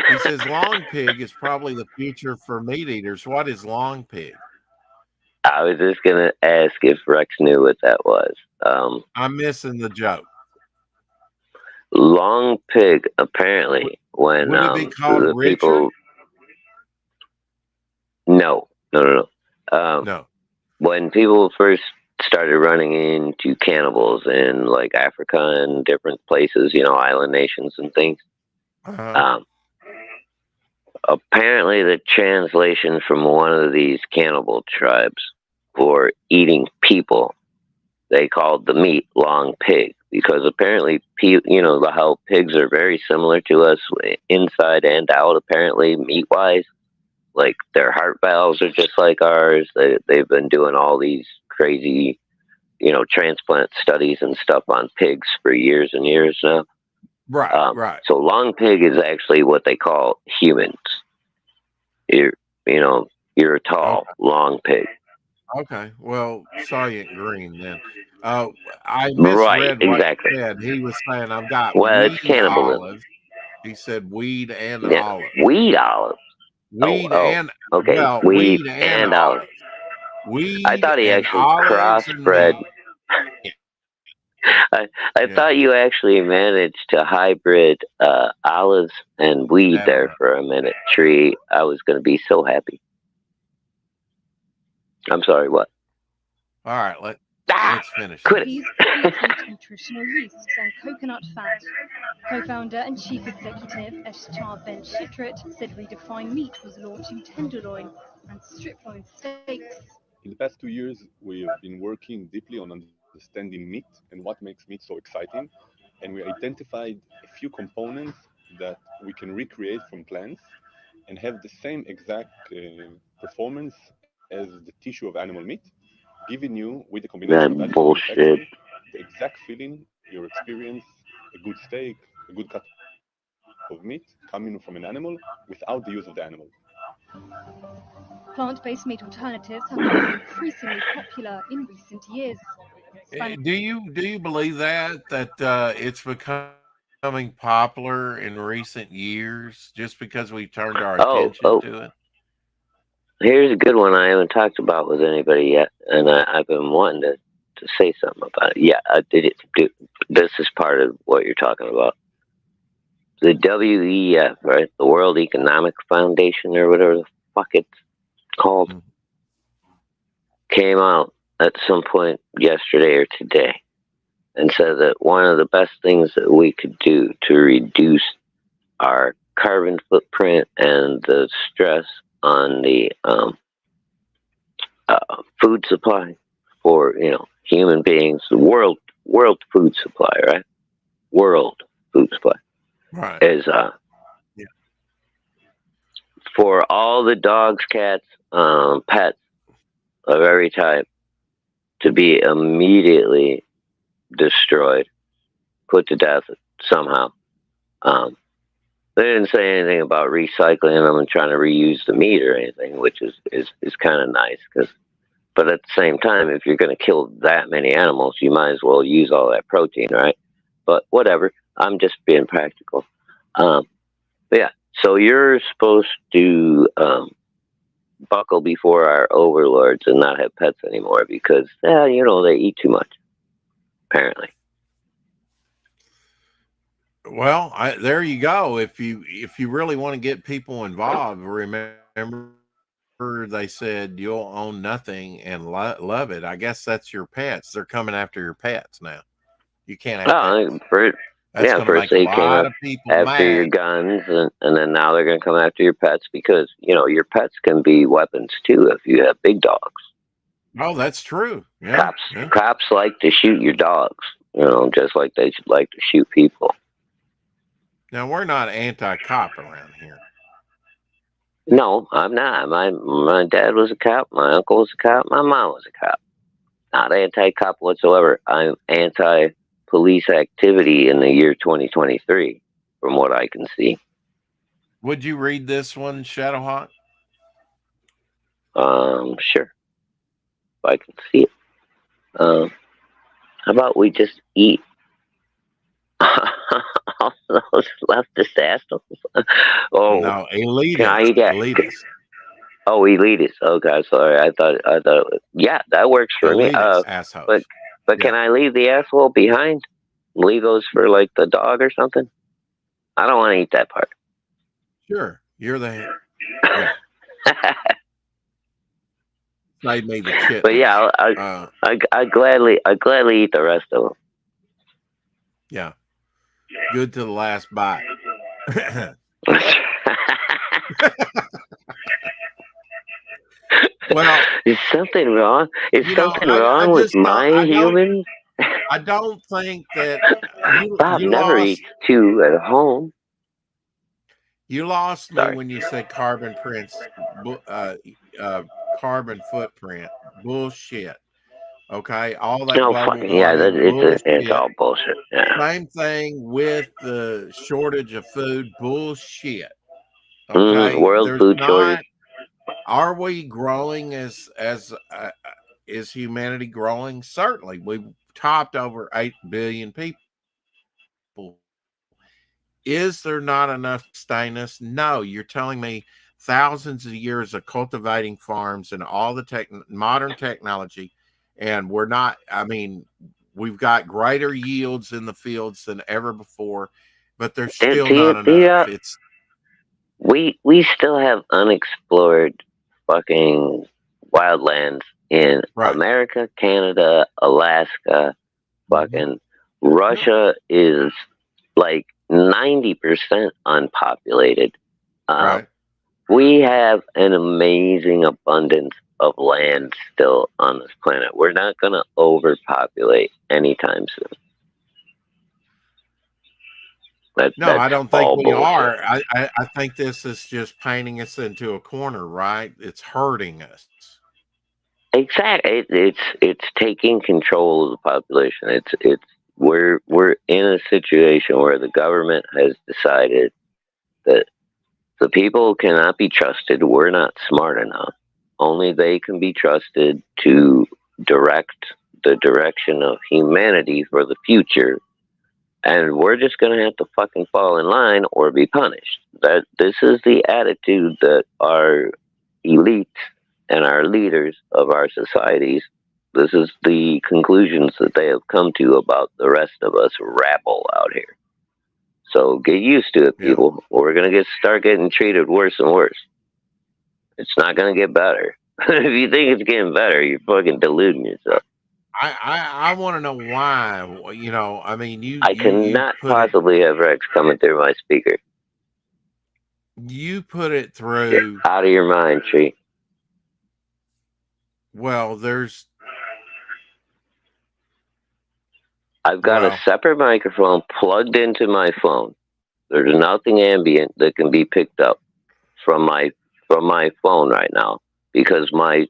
he says long pig is probably the future for meat eaters. What is long pig? I was just gonna ask if Rex knew what that was. I'm missing the joke. Long pig. Apparently, when Would it be called the Richard? people. No, no, no, no. No. When people first started running into cannibals in like Africa and different places, you know, island nations and things. Uh-huh. Um, Apparently, the translation from one of these cannibal tribes for eating people, they called the meat long pig because apparently, you know, how pigs are very similar to us inside and out. Apparently, meat wise, like their heart valves are just like ours. They've been doing all these crazy, you know, transplant studies and stuff on pigs for years and years now. Right, right. So long pig is actually what they call humans. You're, you know, you're a tall, Okay. long pig. Okay. Well, Sergeant Green then. Uh I Right, misread what exactly. he said. He was saying I've got Well, it's weed cannibalism. olives. He said weed and Yeah, olives. weed olives. Oh, Weed oh, and okay, weed weed and and olives. olives. I Weed thought he and actually olives and crossbred. meat. I Yeah, thought you actually managed to hybrid olives and weed there never. for a minute. Tree, I was going to be so happy. I'm sorry, what? All right, Ah, let's finish quit this. These it. potent nutritional yeasts and coconut fat. Co-founder and chief executive Eshtar Ben Shitrit said Redefined Meat was launching tenderloin and strip loin steaks. In the past 2 years, we have been working deeply on understanding meat and what makes meat so exciting. And we identified a few components that we can recreate from plants and have the same exact performance as the tissue of animal meat, giving you, with the combination of That additives and bullshit. texture, the exact feeling you experience a good steak, a good cut of meat coming from an animal without the use of the animal. Plant-based meat alternatives have become increasingly popular in recent years. Spanning Do you believe that it's becoming popular in recent years just because we turned our attention Oh, to oh, it? here's a good one I haven't talked about with anybody yet, and I've been wanting to say something about it. Yeah, I did it. This is part of what you're talking about. The WEF, right? The World Economic Foundation, or whatever the fuck it's called, Mm. came out at some point yesterday or today and said that one of the best things that we could do to reduce our carbon footprint and the stress on the food supply for human beings, the world food supply, right? World food supply Right. is Yeah. for all the dogs, cats, pets of every type to be immediately destroyed, put to death somehow. Um, they didn't say anything about recycling them and trying to reuse the meat or anything, which is kind of nice. But at the same time, if you're going to kill that many animals, you might as well use all that protein, right? But whatever. I'm just being practical. But yeah, so you're supposed to buckle before our overlords and not have pets anymore because, they eat too much, apparently. Well, there you go. If you really want to get people involved, remember they said you'll own nothing and love it. I guess that's your pets. They're coming after your pets now. You can't have Oh, pets. That's going to first make a they came lot up of people after your mad. guns, and then now they're going to come after your pets because, your pets can be weapons too if you have big dogs. Oh, that's true. Yeah, Cops, yeah. cops like to shoot your dogs, just like they should like to shoot people. Now we're not anti-cop around here. No, I'm not. My dad was a cop. My uncle was a cop. My mom was a cop. Not anti-cop whatsoever. I'm anti-police activity in the year 2023, from what I can see. Would you read this one, Shadowhawk? Sure, if I can see it. How about we just eat all those leftist assholes? Oh, No, can I elitist. eat that? Elitist. Oh, elitist. Okay, sorry. I thought. Yeah, that works for me. Elitist But assholes. can Yeah. I leave the asshole behind? Leave those for like the dog or something? I don't want to eat that part. Sure. You're the yeah. Save me the But yeah, chitlins. I gladly eat the rest of them. Yeah. Good to the last bite. Well, is something wrong? Is something I wrong with just don't. my human? I don't think that you Bob you never lost eats two at home. you lost me Sorry. when you said carbon footprint bullshit. Okay, all that No global fucking yeah. warming It's bullshit. all bullshit. Yeah. Same thing with the shortage of food bullshit. Okay, World there's food shortage. not. Are we growing as is humanity growing? Certainly, we've topped over 8 billion people. Is there not enough to sustain us? No, you're telling me thousands of years of cultivating farms and all the modern technology, and we're not. I mean, we've got greater yields in the fields than ever before, but there's still not enough. It's We still have unexplored fucking wildlands in right. America, Canada, Alaska, Mhm. fucking Russia is like 90% unpopulated. Um, Right. we have an amazing abundance of land still on this planet. We're not going to overpopulate anytime soon. No, That's I don't think all we bullshit. are. I think this is just painting us into a corner, right? It's hurting us. Exactly. It's taking control of the population. We're in a situation where the government has decided that the people cannot be trusted. We're not smart enough. Only they can be trusted to direct the direction of humanity for the future. And we're just going to have to fucking fall in line or be punished. That this is the attitude that our elites and our leaders of our societies, this is the conclusions that they have come to about the rest of us rabble out here. So get used to it, Yeah. people. We're going to start getting treated worse and worse. It's not going to get better. If you think it's getting better, you're fucking deluding yourself. I want to know why. I mean, I you cannot put it possibly have Rex coming through my speaker. You're through. out of your mind, Tree. Well, I've got a well, separate microphone plugged into my phone. There's nothing ambient that can be picked up from my from my phone right now because my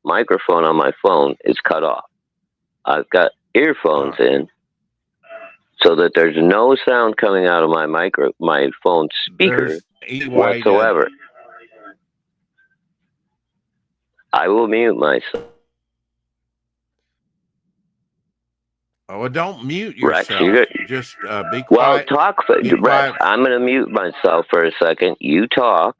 microphone on my phone is cut off. I've got earphones in so that there's no sound coming out of my phone speaker There's an easy way to. whatsoever. I will mute myself. Oh, well, don't mute Rex, yourself. you're good. Just be Well, quiet. talk, Be Rex. quiet. I'm going to mute myself for a second. You talk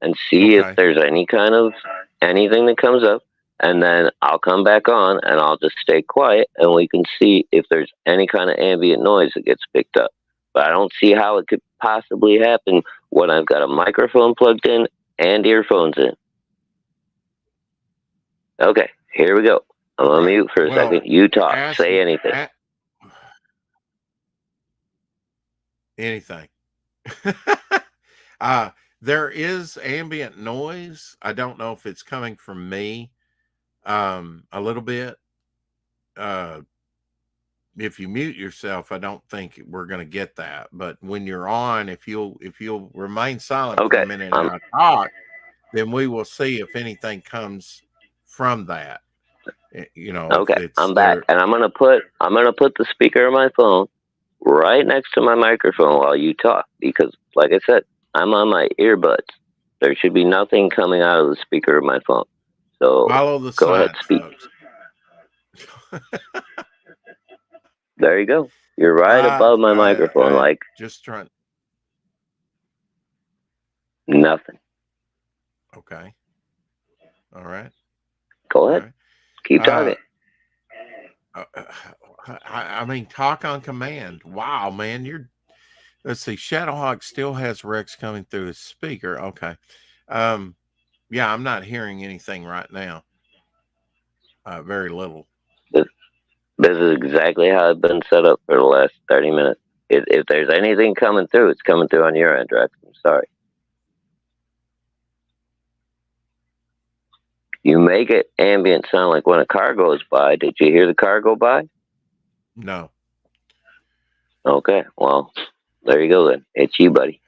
and see if Okay. there's any kind of anything that comes up, and then I'll come back on and I'll just stay quiet, and we can see if there's any kind of ambient noise that gets picked up. But I don't see how it could possibly happen when I've got a microphone plugged in and earphones in. Okay, here we go. I'm on Right. mute for a Well, second. You talk. ask Say anything. anything. There is ambient noise. I don't know if it's coming from me. A little bit. Uh, if you mute yourself, I don't think we're going to get that. But when you're on, if you'll remain silent for Okay. a minute and I talk, then we will see if anything comes from that. You know, Okay, if it's I'm back, and I'm gonna put the speaker of my phone right next to my microphone while you talk because, like I said, I'm on my earbuds. There should be nothing coming out of the speaker of my phone. So follow the go ahead, signs, speak. folks. There you go. You're right above my microphone, like just trying. nothing. Okay. All right. Go ahead. All right. Keep talking. I mean, talk on command. Wow, man, let's see. Shadowhawk still has Rex coming through his speaker. Okay. Yeah, I'm not hearing anything right now. Very little. This is exactly how it's been set up for the last 30 minutes. If there's anything coming through, it's coming through on your end, Rex. I'm sorry. You make it ambient sound like when a car goes by. Did you hear the car go by? No. Okay, well, there you go then. It's you, buddy.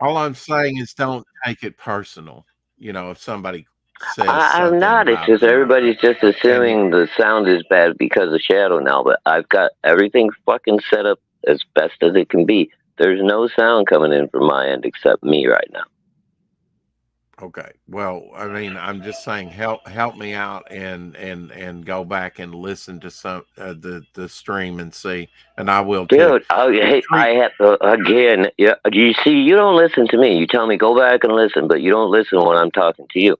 All I'm saying is don't take it personal. You know, if somebody says I'm something not. It's about just you, everybody's just assuming the sound is bad because of Shadow now, but I've got everything fucking set up as best as it can be. There's no sound coming in from my end except me right now. okay. Well, I mean, I'm just saying, help me out and go back and listen to some the stream and see, and I will too. Dude, I have to, again. Yeah, you see, you don't listen to me. You tell me go back and listen, but you don't listen when I'm talking to you.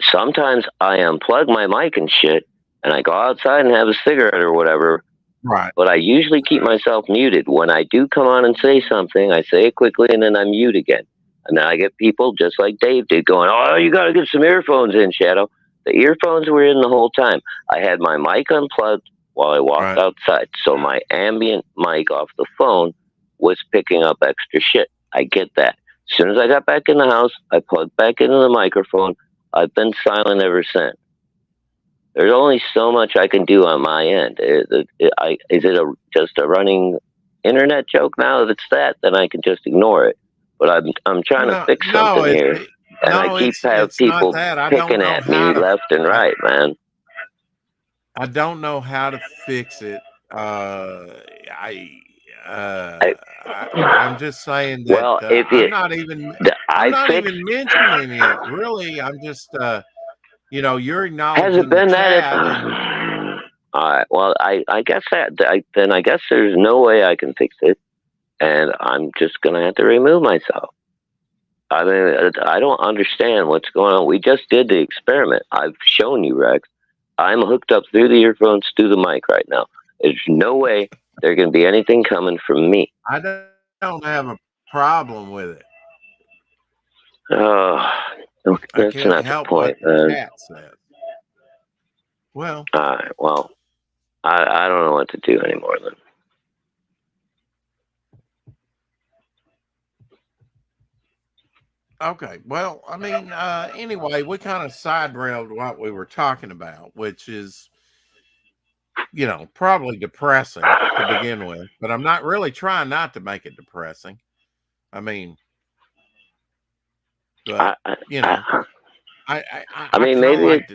Sometimes I unplug my mic and shit, and I go outside and have a cigarette or whatever. Right. But I usually keep myself muted. When I do come on and say something, I say it quickly and then I mute again. And then I get people just like Dave did going, "Oh, you got to get some earphones in, Shadow." The earphones were in the whole time. I had my mic unplugged while I walked outside. So my ambient mic off the phone was picking up extra shit. I get that. As soon as I got back in the house, I plugged back into the microphone. I've been silent ever since. There's only so much I can do on my end. Is it just a running internet joke now? If it's that, then I can just ignore it. But I'm trying to fix something here, and I keep have people picking at me left and right, man. I don't know how to fix it. I'm just saying that Well, if you, I'm not even mentioning it. Really, I'm just you're acknowledging has it been the that? chat. All right. Well, I guess then I guess there's no way I can fix it, and I'm just gonna have to remove myself. I mean, I don't understand what's going on. We just did the experiment. I've shown you, Rex. I'm hooked up through the earphones to the mic right now. There's no way there can be anything coming from me. I don't have a problem with it. Oh, that's not the point, man. Chat says. Well, all right. Well, I don't know what to do anymore then. Okay. Well, I mean, anyway, we kind of side railed what we were talking about, which is, probably depressing to begin with, but I'm not really trying not to make it depressing. I mean, but I, you I, know, I I mean, maybe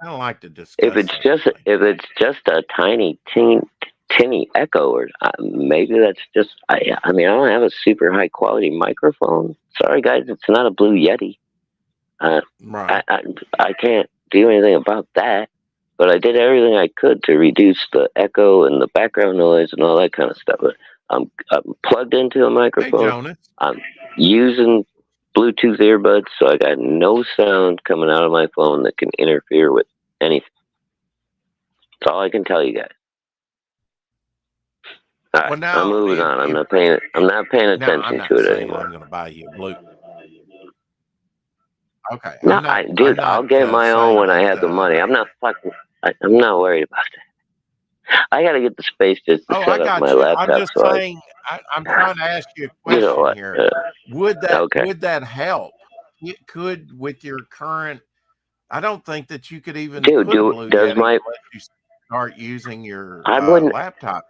kind of like to discuss those things. if it's just a tiny tinny echo, or maybe that's just. I mean, I don't have a super high quality microphone. Sorry, guys, it's not a Blue Yeti. Uh, I, Right. I I can't do anything about that. But I did everything I could to reduce the echo and the background noise and all that kind of stuff. I'm plugged into a Hey, microphone. Jonas. I'm using Bluetooth earbuds, so I got no sound coming out of my phone that can interfere with anything. That's all I can tell you guys. All right, Well, I'm now moving on. I'm not paying now I'm attention to not it saying anymore. I'm going to buy you a blue. Okay, No, I'm dude, I'll not get my own saying when I that. have the money. I'm not fucking. I'm not worried about that. I gotta get the space just to Oh, I set up my got you. I'm laptop. just So saying. I'm trying to ask you a you know question what? here. Okay, Would that help? It could with your current. I don't think that you could even dude, put a Blue does Yeti my unless you start using your I wouldn't. laptop.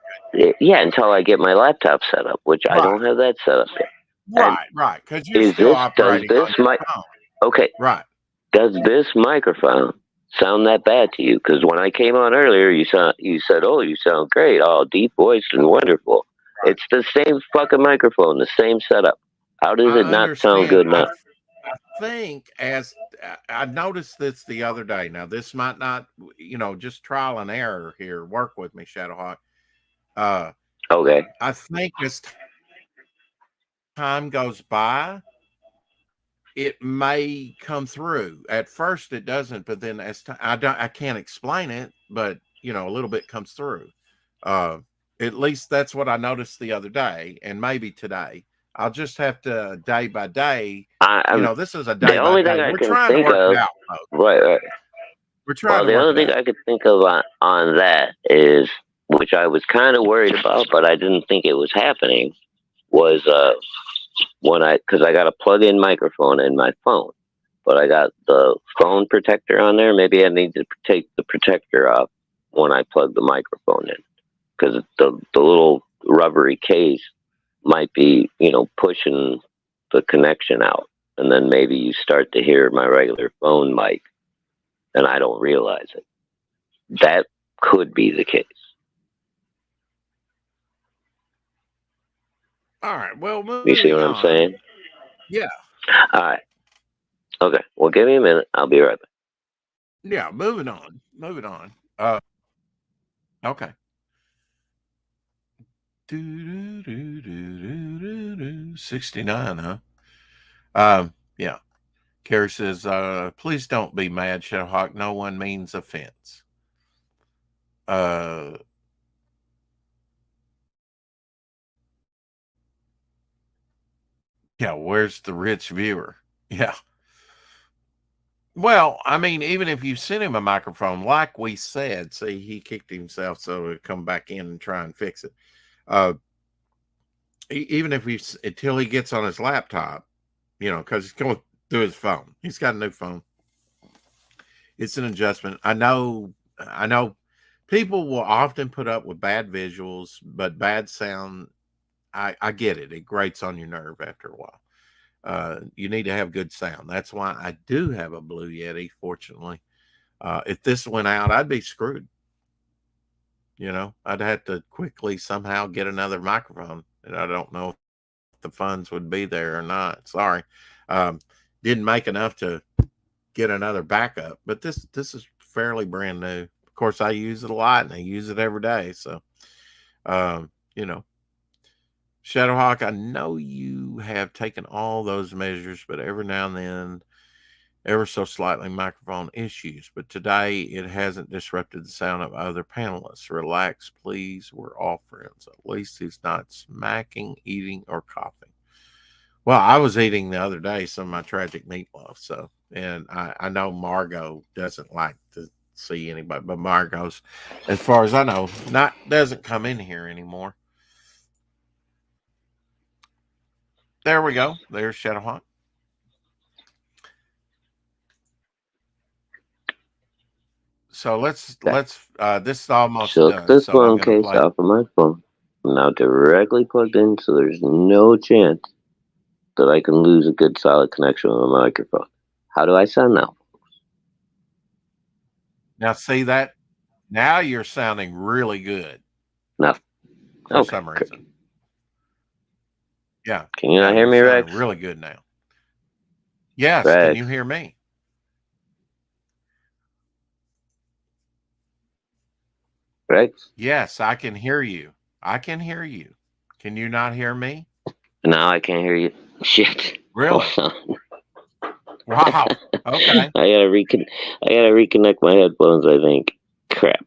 Yeah, until I get my laptop set up, which I Right, don't have that set up yet. And right. Because you're is still this does operating this on mic? your phone. Okay, Right. does this microphone sound that bad to you? Because when I came on earlier, you said, "Oh, you sound great, all deep voiced and wonderful." Right. It's the same fucking microphone, the same setup. How does it I not sound understand. good now? I think as I noticed this the other day. Now, this might not, just trial and error here. Work with me, Shadowhawk. Uh, Okay. I think as time goes by, it may come through. At first, it doesn't, but then as time, I can't explain it, but a little bit comes through. Uh, at least that's what I noticed the other day, and maybe today. I'll just have to day by day. I'm This is a the day by only thing day. I We're can trying to think work it of. out, folks. Right. We're trying Well, to the work only it thing out. I could think of on that is, which I was kind of worried about, but I didn't think it was happening, was because I got a plug-in microphone in my phone, but I got the phone protector on there. Maybe I need to take the protector off when I plug the microphone in, because the little rubbery case might be, pushing the connection out, and then maybe you start to hear my regular phone mic, and I don't realize it. That could be the case. All right. Well, You see moving what I'm on. saying? Yeah. All right. Okay. Well, give me a minute. I'll be right back. Yeah. Moving on. Moving on. Okay. 69, huh? Yeah. Carrie says, please don't be mad, Shadowhawk. No one means offense. Uh, yeah, where's the rich viewer? Yeah. Well, I mean, even if you sent him a microphone, like we said, see, he kicked himself, so he'll come back in and try and fix it. Uh, even if until he gets on his laptop, because he's going through his phone. He's got a new phone. It's an adjustment. I know people will often put up with bad visuals, but bad sound, I get it. It grates on your nerve after a while. You need to have good sound. That's why I do have a Blue Yeti, fortunately. If this went out, I'd be screwed. I'd have to quickly somehow get another microphone. And I don't know if the funds would be there or not. Sorry. Um, didn't make enough to get another backup, but this is fairly brand new. Of course, I use it a lot and I use it every day. So, um, you know, Shadowhawk, I know you have taken all those measures, but every now and then, ever so slightly, microphone issues. But today, it hasn't disrupted the sound of other panelists. Relax, please. We're all friends. At least he's not smacking, eating, or coughing. Well, I was eating the other day some of my tragic meatloaf. So, and I know Margot doesn't like to see anybody, but Margot's, as far as I know, doesn't come in here anymore. There we go. There's Shadowhawk. So Okay. this is almost Took done. the So I'm phone going to case play. off of my phone. I'm now directly plugged in, so there's no chance that I can lose a good solid connection with my microphone. How do I sound now? Now, see that? Now you're sounding really good No. for Okay. some reason. Yeah. Can you Yeah, not hear you're me, sounding Rex? really good now. Yes. Can Rex. you hear me? Rex? Yes, I can hear you. I can hear you. Can you not hear me? Now I can't hear you. Shit. Hold Really? on. Wow. Okay. I gotta reconnect my headphones, I think. Crap.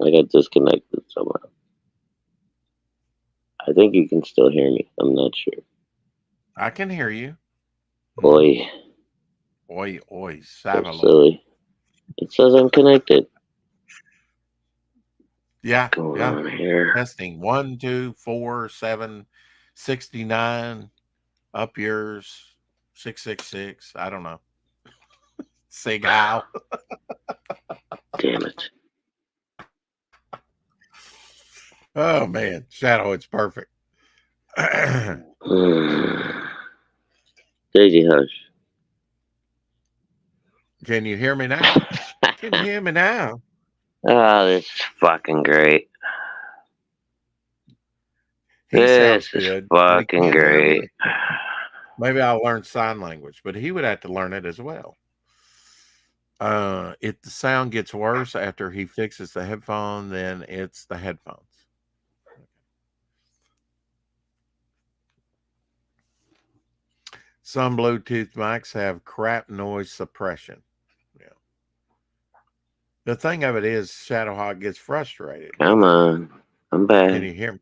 I got disconnected somehow. I think you can still hear me. I'm not sure. I can hear you. Boy, Oi, oi, so Savaloy. silly. It says I'm connected. Yeah, What's going yeah. on here? Testing 1, 2, 4, 7, 69. Up yours 666. I don't know. Sig how. Damn it. Oh man, Shadow, it's perfect. Daisy Hush. Can you hear me now? Can you hear me now? Oh, this is fucking great. He sounds This is good, but he fucking can't hear great. me. Maybe I'll learn sign language, but he would have to learn it as well. If the sound gets worse after he fixes the headphone, then it's the headphones. Some Bluetooth mics have crap noise suppression. Yeah. The thing of it is, Shadowhawk gets frustrated Come because on. I'm can back. you hear me?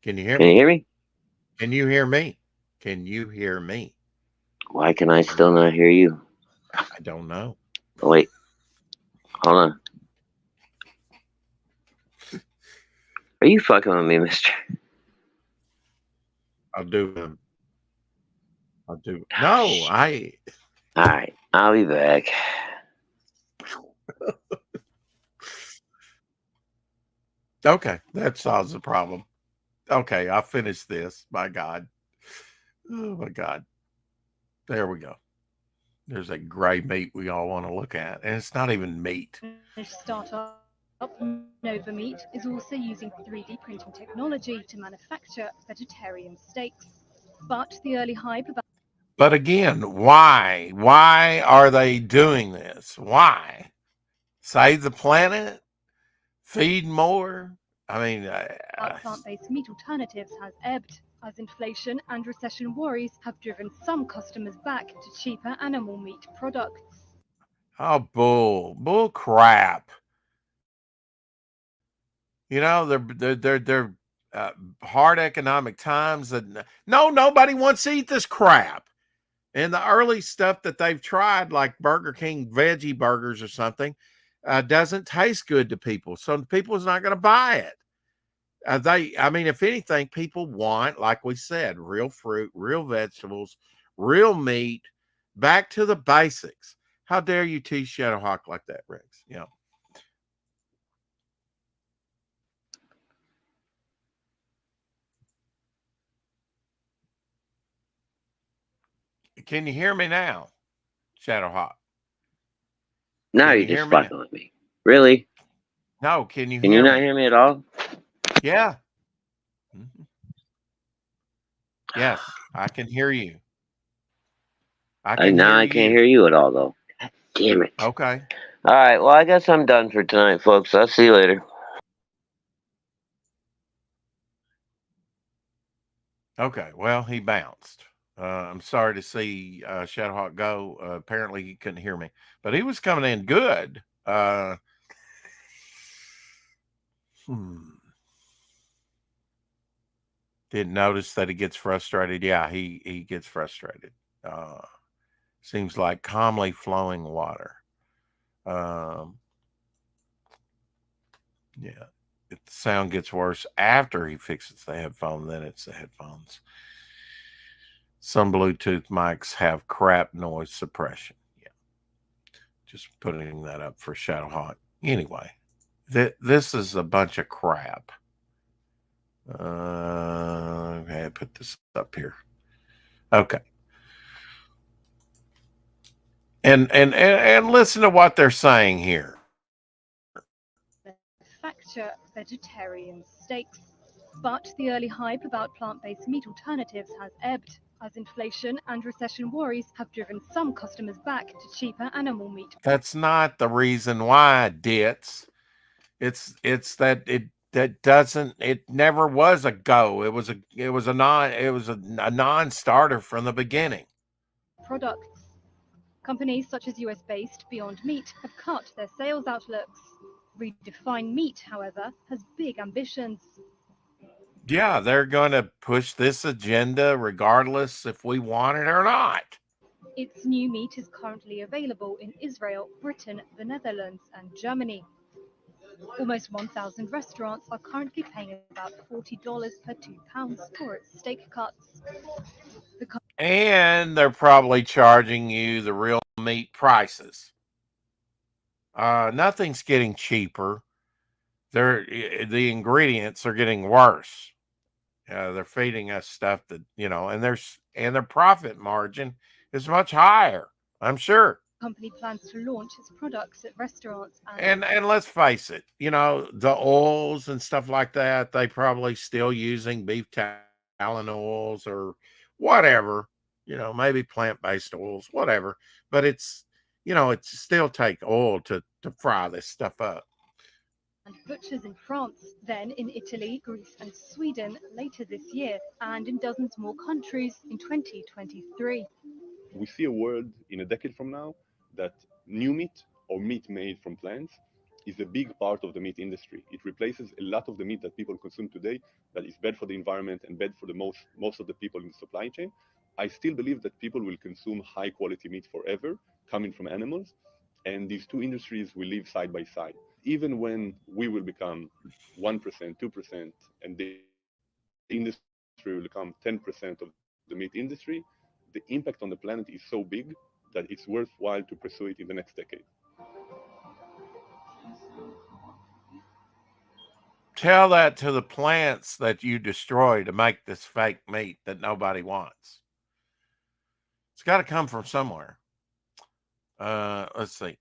Can you hear Can you me? hear me? Can you hear me? Can you hear me? Why can I still not hear you? I don't know. Oh, wait. Hold on. Are you fucking with me, mister? I'll do. I'll do. Oh, No, shit. I. Alright. I'll be back. Okay, that solves the problem. Okay, I'll finish this. My God. Oh my God. There we go. There's that gray meat we all want to look at, and it's not even meat. Startup Nova Meat is also using 3D printing technology to manufacture vegetarian steaks. But the early hype about But again, why? Why are they doing this? Why? Save the planet? Feed more? I mean, plant-based meat alternatives has ebbed, as inflation and recession worries have driven some customers back to cheaper animal meat products. oh, bull crap. You know, they're hard economic times, and no, nobody wants to eat this crap. And the early stuff that they've tried, like Burger King veggie burgers or something, doesn't taste good to people. So people's not going to buy it. I mean, if anything, people want, like we said, real fruit, real vegetables, real meat, back to the basics. How dare you tease Shadowhawk like that, Rex? You know. Can you hear me now, Shadowhawk? Now Can you're you hear just me now? fucking with me. Really? No, can you Can you hear not me? hear me at all? Yeah. Mhm. Yes, I can hear you. I can Now hear I can't hear you. you at all, though. God damn it. Okay. Alright, well, I guess I'm done for tonight, folks. I'll see you later. Okay. Well, he bounced. I'm sorry to see Shadowhawk go. Apparently, he couldn't hear me, but he was coming in good. Hmm. Didn't notice that he gets frustrated. Yeah, he gets frustrated. Uh, seems like calmly flowing water. Um, yeah. If the sound gets worse after he fixes the headphone, then it's the headphones. Some Bluetooth mics have crap noise suppression. Yeah. Just putting that up for Shadowhawk. Anyway, this is a bunch of crap. Okay, put this up here. Okay. And listen to what they're saying here. Manufacture vegetarian steaks. But the early hype about plant-based meat alternatives has ebbed, as inflation and recession worries have driven some customers back to cheaper animal meat. That's not the reason why, Ditz. It's that that doesn't it never was a go. It was a non-starter from the beginning. Products. Companies such as US-based Beyond Meat have cut their sales outlooks. Redefine Meat, however, has big ambitions. Yeah, they're going to push this agenda regardless if we want it or not. Its new meat is currently available in Israel, Britain, the Netherlands, and Germany. Almost 1,000 restaurants are currently paying about $40 per £2 for its steak cuts. The And they're probably charging you the real meat prices. Nothing's getting cheaper. The ingredients are getting worse. They're feeding us stuff that and their profit margin is much higher. I'm sure. company plans to launch its products at restaurants and And let's face it, the oils and stuff like that, they probably still using beef tallow oils or whatever, maybe plant-based oils, whatever. But it's still take oil to fry this stuff up. butchers in France, then in Italy, Greece, and Sweden later this year, and in dozens more countries in 2023. We see a world in a decade from now that new meat or meat made from plants is a big part of the meat industry. It replaces a lot of the meat that people consume today that is bad for the environment and bad for the most of the people in the supply chain. I still believe that people will consume high quality meat forever coming from animals, and these two industries will live side by side. Even when we will become 1%, 2%, and the industry will become 10% of the meat industry, the impact on the planet is so big that it's worthwhile to pursue it in the next decade. Tell that to the plants that you destroy to make this fake meat that nobody wants. It's got to come from somewhere. Let's see.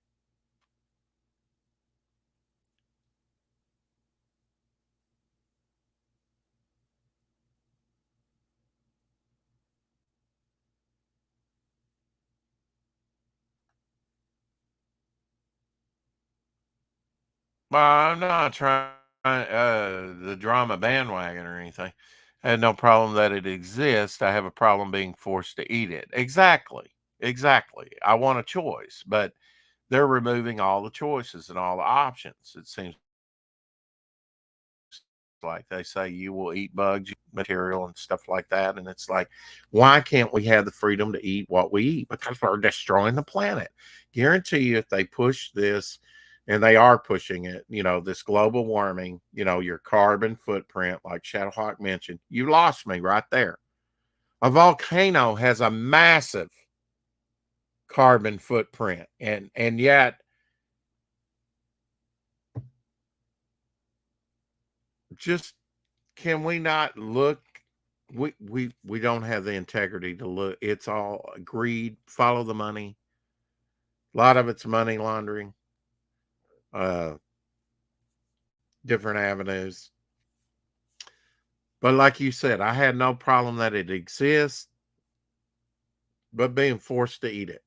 Well, I'm not trying the drama bandwagon or anything. I had no problem that it exists. I have a problem being forced to eat it. Exactly. Exactly. I want a choice, but they're removing all the choices and all the options. It seems like they say you will eat bugs, you will eat material and stuff like that. And it's like, why can't we have the freedom to eat what we eat? Because we're destroying the planet. Guarantee you, if they push this, and they are pushing it, this global warming, your carbon footprint, like Shadowhawk mentioned, you lost me right there. A volcano has a massive carbon footprint, and yet just can we not look? We don't have the integrity to look. It's all greed, follow the money. A lot of it's money laundering, uh, different avenues. But like you said, I had no problem that it exists, but being forced to eat it.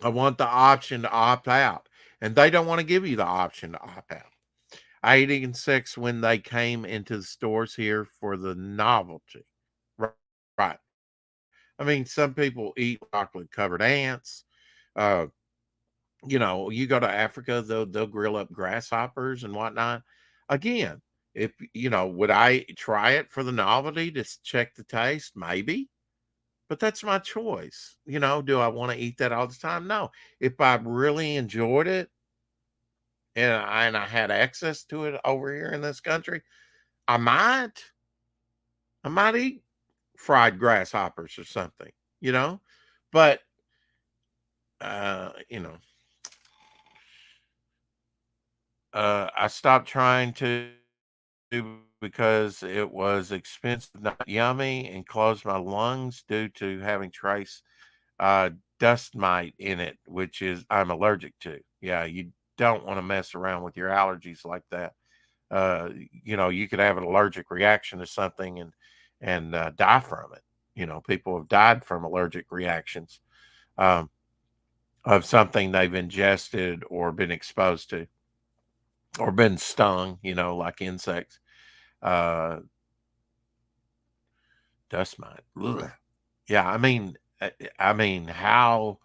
I want the option to opt out, and they don't want to give you the option to opt out. I ate insects when they came into the stores here for the novelty. Right. I mean, some people eat chocolate covered ants. Uh, you go to Africa, they'll grill up grasshoppers and whatnot. Again, if would I try it for the novelty to check the taste? Maybe, but that's my choice. Do I want to eat that all the time? No. If I really enjoyed it and I had access to it over here in this country, I might. I might eat fried grasshoppers or something, you know. But uh, you know, I stopped trying to because because it was expensive, not yummy, and closed my lungs due to having trace uh, dust mite in it, which is I'm allergic to. Yeah, you don't want to mess around with your allergies like that. You could have an allergic reaction to something and die from it. People have died from allergic reactions um, of something they've ingested or been exposed to or been stung. Like insects. Uh, Dust mite. Ugh. Yeah, I mean, how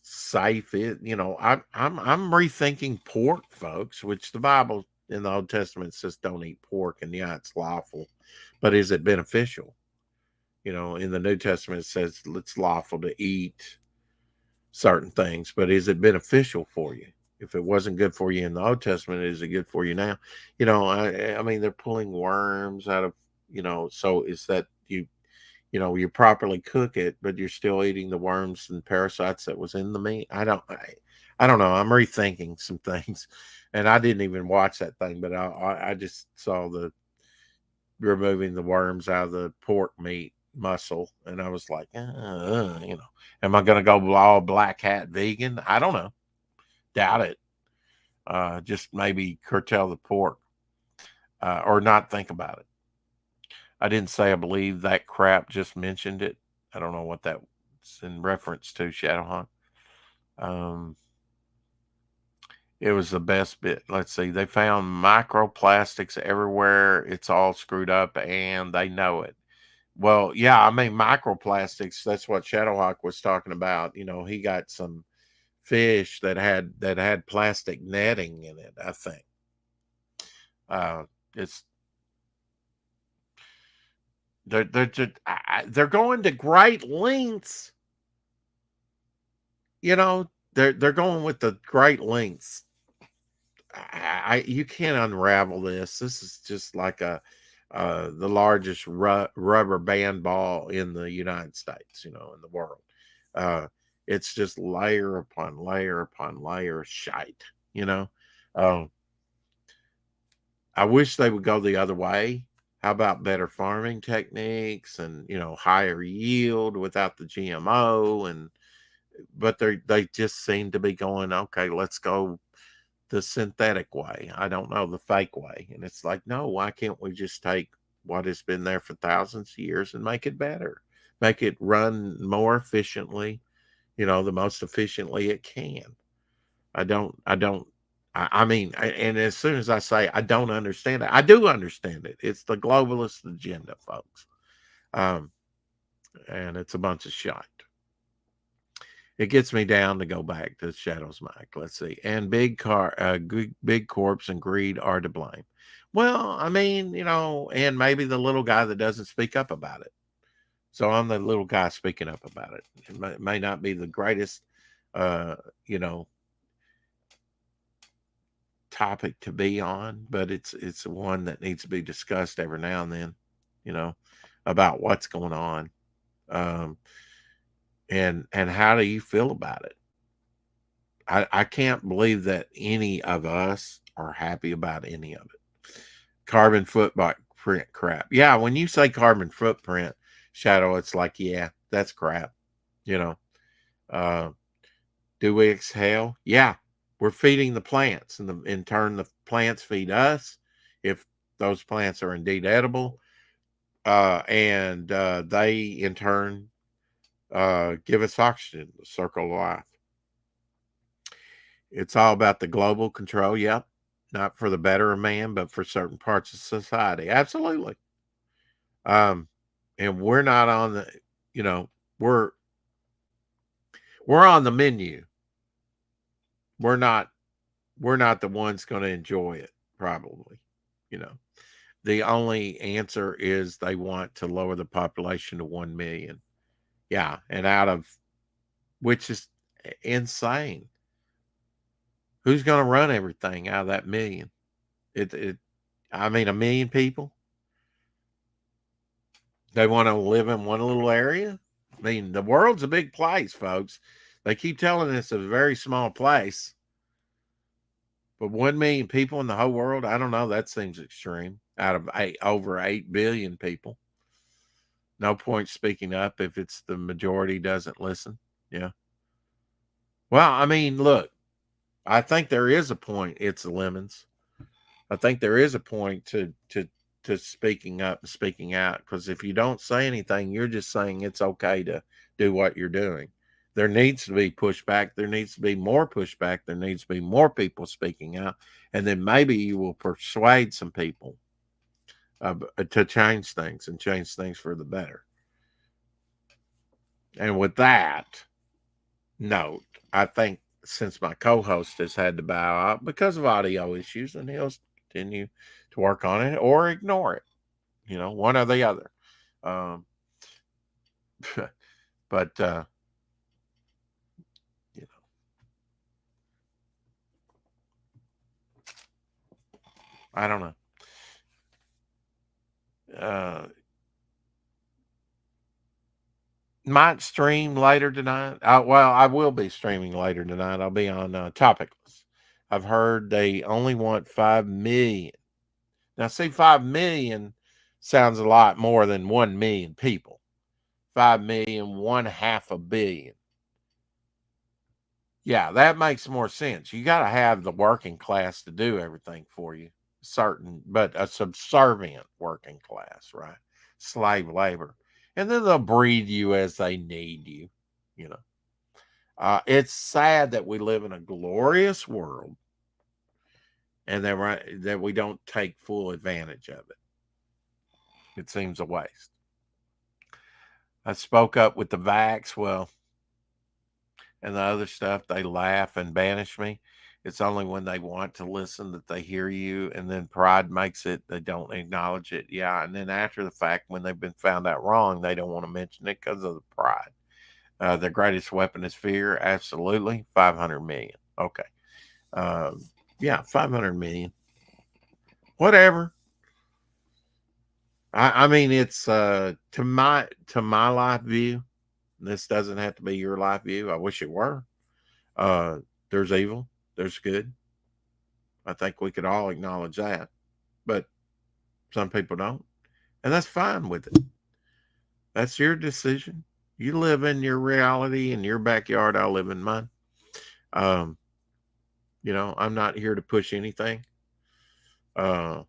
safe is I'm rethinking pork, folks, which the Bible in the Old Testament says don't eat pork, and yeah, it's lawful, but is it beneficial? In the New Testament it says it's lawful to eat certain things, but is it beneficial for you? If it wasn't good for you in the Old Testament, is it good for you now? I mean, they're pulling worms out of, so is that you properly cook it, but you're still eating the worms and parasites that was in the meat. I don't know. I'm rethinking some things, and I didn't even watch that thing, but I just saw the removing the worms out of the pork meat muscle, and I was like, am I going to go all black hat vegan? I don't know. Doubt it. Just maybe curtail the pork or not think about it. I didn't say I believe that crap, just mentioned it. I don't know what that's in reference to, Shadowhawk. Um, it was the best bit. Let's see. They found microplastics everywhere. It's all screwed up and they know it. Well, yeah, I mean, microplastics, that's what Shadowhawk was talking about. He got some fish that had plastic netting in it, I think. It's they're going to great lengths. They're going with the great lengths. You can't unravel this. This is just like the largest rubber band ball in the United States, in the world. Uh, it's just layer upon layer upon layer of shite. You know, uh, I wish they would go the other way. How about better farming techniques and higher yield without the GMO but they just seem to be going, okay, let's go the synthetic way. I don't know, the fake way. And it's like, no, why can't we just take what has been there for thousands of years and make it better? Make it run more efficiently, the most efficiently it can. And as soon as I say I don't understand it, I do understand it. It's the globalist agenda, folks. Um, and it's a bunch of shite. It gets me down to go back to Shadow's mic. Let's see. And big corpse and greed are to blame. Well, I mean, and maybe the little guy that doesn't speak up about it. So I'm the little guy speaking up about it. It may not be the greatest, uh, you know, topic to be on, but it's one that needs to be discussed every now and then, you know, about what's going on. Um, and how do you feel about it? I can't believe that any of us are happy about any of it. Carbon footprint crap. Yeah, when you say carbon footprint, Shadow, it's like, yeah, that's crap. You know, uh, do we exhale? Yeah, we're feeding the plants, and in turn, the plants feed us. If those plants are indeed edible, and they in turn give us oxygen, the circle of life. It's all about the global control. Yep. Not for the better of man, but for certain parts of society. Absolutely. Um, and we're not on the, you know, we're we're on the menu. We're not we're not the ones going to enjoy it, probably. You know. The only answer is they want to lower the population to 1 million. Yeah, and out of which is insane. Who's going to run everything out of that million? I mean, 1 million people. They want to live in one little area. I mean, the world's a big place, folks. They keep telling us it's a very small place, But 1 million people in the whole world, I don't know. That seems extreme. Out of over 8 billion people, no point speaking up if it's the majority doesn't listen. Yeah. Well, I mean, look, I think there is a point. It's the lemons. I think there is a point to speaking up and speaking out, because if you don't say anything, you're just saying it's okay to do what you're doing. There needs to be pushback. There needs to be more pushback. There needs to be more people speaking out, and then maybe you will persuade some people to change things and change things for the better. And with that note, I think since my co-host has had to bow out because of audio issues, and he'll continue to work on it or ignore it, one or the other. Um, but you know, I don't know. Might stream later tonight. Well, I will be streaming later tonight. I'll be on Topicless. I've heard they only want 5 million. Now, see, 5 million sounds a lot more than 1 million people. 5 million, 1/2 a billion. Yeah, that makes more sense. You got to have the working class to do everything for you. But a subservient working class, right? Slave labor. And then they'll breed you as they need you, you know. It's sad that we live in a glorious world and that we don't take full advantage of it. It seems a waste. I spoke up with the vax, and the other stuff. They laugh and banish me. It's only when they want to listen that they hear you, and then pride makes it, they don't acknowledge it. Yeah, and then after the fact, when they've been found out wrong, they don't want to mention it because of the pride. Their greatest weapon is fear. Absolutely. 500 million. Okay. Yeah, 500 million. Whatever. I mean, it's to my life view. This doesn't have to be your life view. I wish it were. There's evil. There's good. I think we could all acknowledge that, but some people don't, and that's fine with it. That's your decision. You live in your reality in your backyard. I live in mine. Um, I'm not here to push anything. Uh,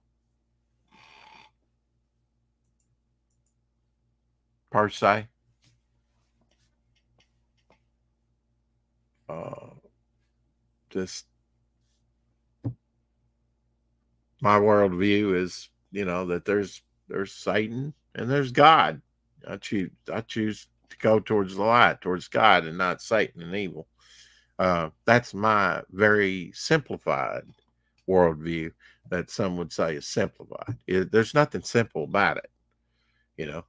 per se. Uh, just my worldview is, that there's Satan and there's God. I choose to go towards the light, towards God, and not Satan and evil. That's my very simplified worldview that some would say is simplified. There's nothing simple about it, you know.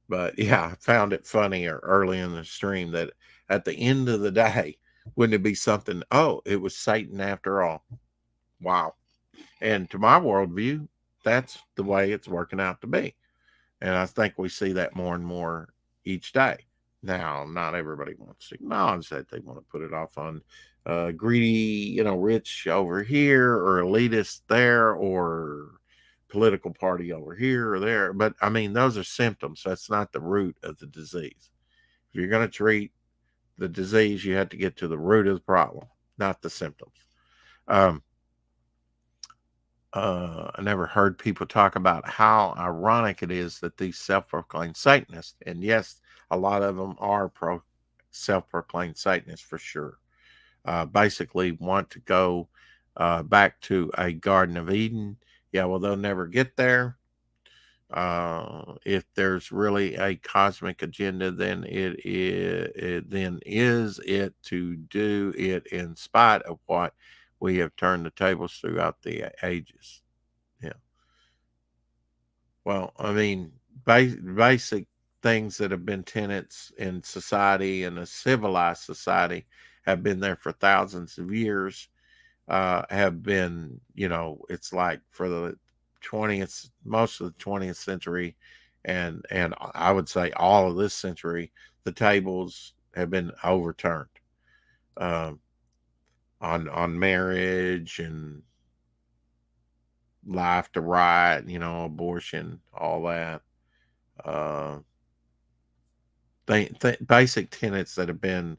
But yeah, I found it funnier early in the stream that at the end of the day, wouldn't it be something? Oh, it was Satan after all. Wow. And to my worldview, that's the way it's working out to be. And I think we see that more and more each day. Now, not everybody wants to acknowledge that. They want to put it off on greedy, rich over here, or elitist there, or political party over here or there. But I mean, those are symptoms. That's not the root of the disease. If you're going to treat the disease, you have to get to the root of the problem, not the symptoms. I never heard people talk about how ironic it is that these self-proclaimed Satanists, and yes, a lot of them are self-proclaimed Satanists for sure, basically want to go back to a Garden of Eden. Yeah, well, they'll never get there. If there's really a cosmic agenda, then is it to do it in spite of what we have turned the tables throughout the ages. Yeah. Well, I mean, basic things that have been tenets in society and a civilized society have been there for thousands of years. Have been, it's like for the 20th, most of the 20th century, and I would say all of this century, the tables have been overturned. Um, on marriage and life to right, abortion, all that. Uh, basic tenets that have been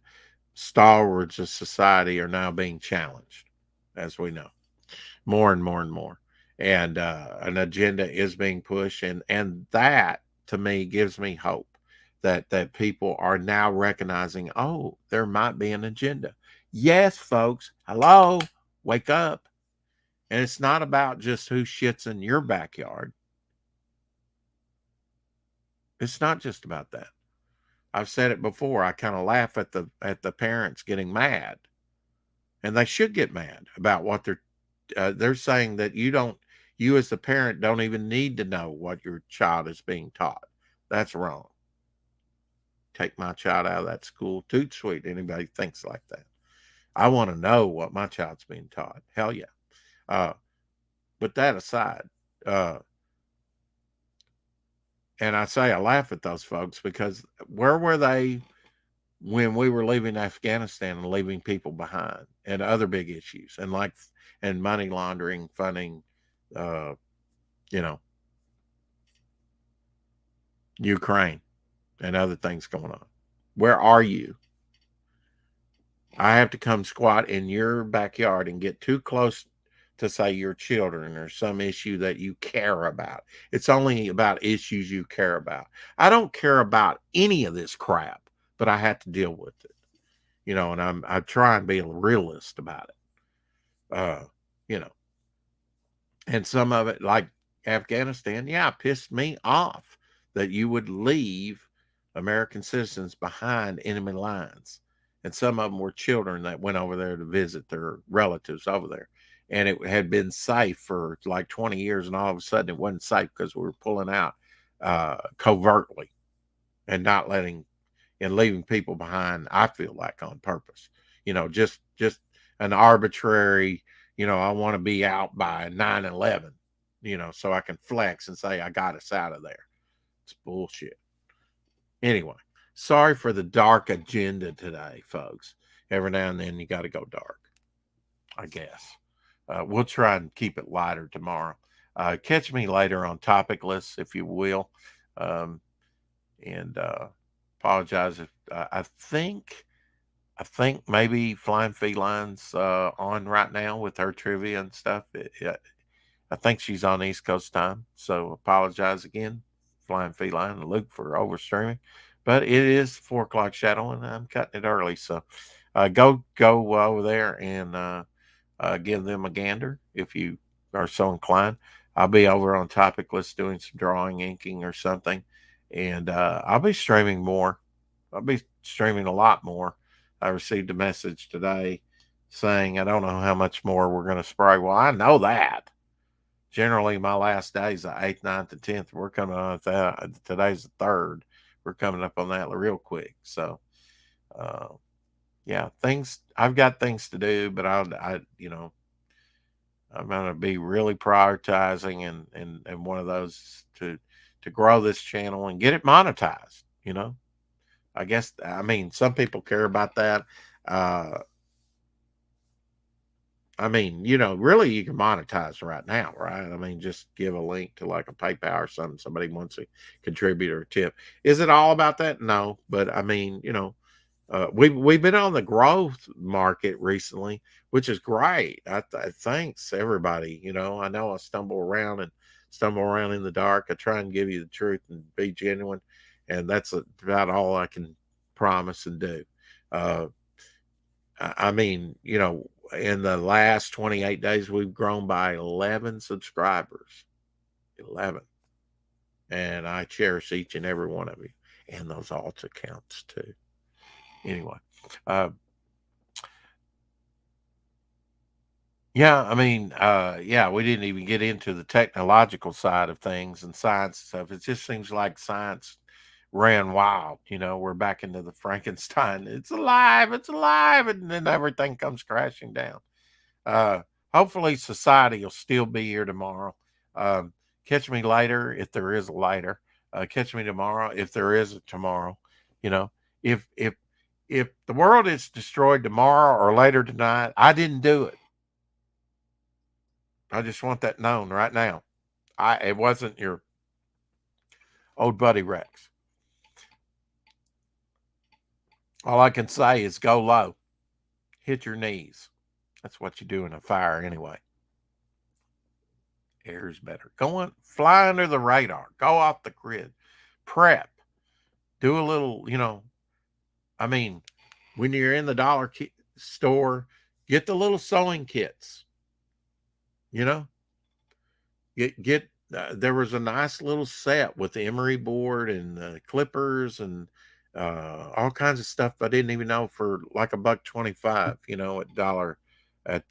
stalwarts of society are now being challenged, as we know, more and more and more. And an agenda is being pushed, and that to me gives me hope that people are now recognizing, oh, there might be an agenda. Yes, folks, hello, wake up. And it's not about just who shits in your backyard. It's not just about that. I've said it before. I kind of laugh at the parents getting mad, and they should get mad about what they're saying, that you as the parent don't even need to know what your child is being taught. That's wrong. Take my child out of that school. Toot sweet. Anybody thinks like that. I want to know what my child's being taught. Hell yeah. Uh, but that aside, uh, and I say I laugh at those folks because where were they when we were leaving Afghanistan and leaving people behind, and other big issues, and money laundering, funding, uh, you know, Ukraine and other things going on? Where are you? I have to come squat in your backyard and get too close to say your children or some issue that you care about. It's only about issues you care about. I don't care about any of this crap, but I have to deal with it. And I try and be a realist about it. You know, and some of it, like Afghanistan, yeah, pissed me off that you would leave American citizens behind enemy lines. And some of them were children that went over there to visit their relatives over there. And it had been safe for like 20 years, and all of a sudden it wasn't safe because we were pulling out covertly and not letting and leaving people behind. I feel like on purpose, just an arbitrary, I want to be out by 9/11, so I can flex and say I got us out of there. It's bullshit. Anyway, sorry for the dark agenda today, folks. Every now and then you got to go dark, I guess. We'll try and keep it lighter tomorrow. Catch me later on Topicless, if you will. Um, and apologize if I think maybe Flying Feline's on right now with her trivia and stuff. I think she's on East Coast time, so apologize again, Flying Feline and Luke, for overstreaming. But it is 4 o'clock shadow, and I'm cutting it early, so go over there and give them a gander if you are so inclined. I'll be over on Topicless doing some drawing, inking, or something, and I'll be streaming more. I'll be streaming a lot more. I received a message today saying I don't know how much more we're going to spray. Well, I know that. Generally, my last day is the 8th, 9th, and 10th. We're coming on that. Today's the 3rd. We're coming up on that real quick. So, uh, yeah, I've got things to do, but I'm going to be really prioritizing and one of those to grow this channel and get it monetized. I guess, I mean, some people care about that. Uh, really, you can monetize right now, right? I mean, just give a link to like a PayPal or something. Somebody wants to contribute or tip. Is it all about that? No, but I mean, we've been on the growth market recently, which is great. Thanks everybody. I know I stumble around in the dark. I try and give you the truth and be genuine, and that's about all I can promise and do. Uh, I mean, in the last 28 days, we've grown by 11 subscribers. 11. And I cherish each and every one of you and those alt accounts too. Anyway, uh, yeah, I mean, yeah, we didn't even get into the technological side of things and science and stuff. It just seems like science ran wild. We're back into the Frankenstein. It's alive, and then everything comes crashing down. Uh, Hopefully, society will still be here tomorrow. Um, Catch me later if there is a later. Catch me tomorrow if there is a tomorrow. You know, if if the world is destroyed tomorrow or later tonight, I didn't do it. I just want that known right now. It wasn't your old buddy Rex. All I can say is go low, hit your knees. That's what you do in a fire anyway. Air's better. Go on, fly under the radar. Go off the grid. Prep. Do a little, I mean, when you're in the dollar store, get the little sewing kits. You know, get there was a nice little set with the emery board and clippers and all kinds of stuff I didn't even know for like $1.25. At dollar at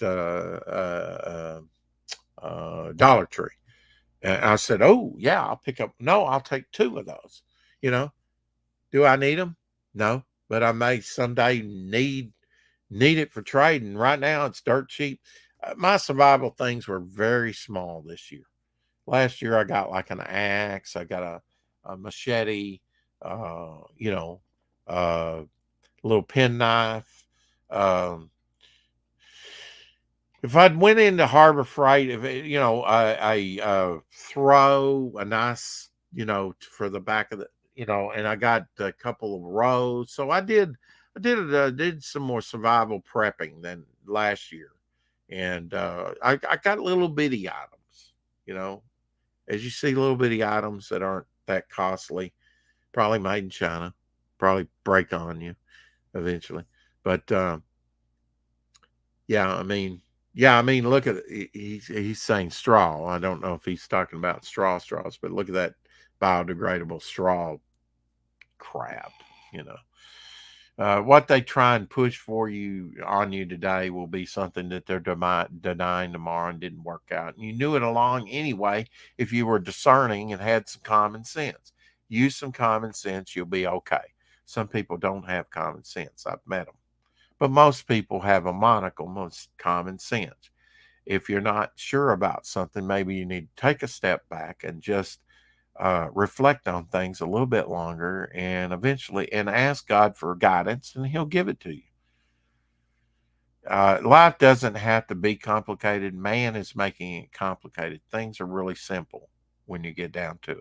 Dollar Tree. And I said, "Oh yeah, I'll pick up. No, I'll take 2 of those." You know, do I need them? No, but I may someday need it for trading. Right now, it's dirt cheap. My survival things were very small this year. Last year, I got like an axe. I got a machete. You know, a little penknife. Um, if I'd went into Harbor Freight, if it, throw a nice, for the back of the, and I got a couple of rows. So I did some more survival prepping than last year, and I got little bitty items, as you see, little bitty items that aren't that costly, probably made in China, probably break on you eventually, but. Yeah, I mean, look at it. He's saying straw. I don't know if he's talking about straws, but look at that biodegradable straw crap. You know, what they try and push for you on you today will be something that they're denying tomorrow and didn't work out. And you knew it along anyway if you were discerning and had some common sense. Use some common sense, you'll be okay. Some people don't have common sense. I've met them. But most people have a monocle, most common sense. If you're not sure about something, maybe you need to take a step back and just reflect on things a little bit longer and eventually and ask God for guidance and he'll give it to you. Life doesn't have to be complicated. Man is making it complicated. Things are really simple when you get down to it.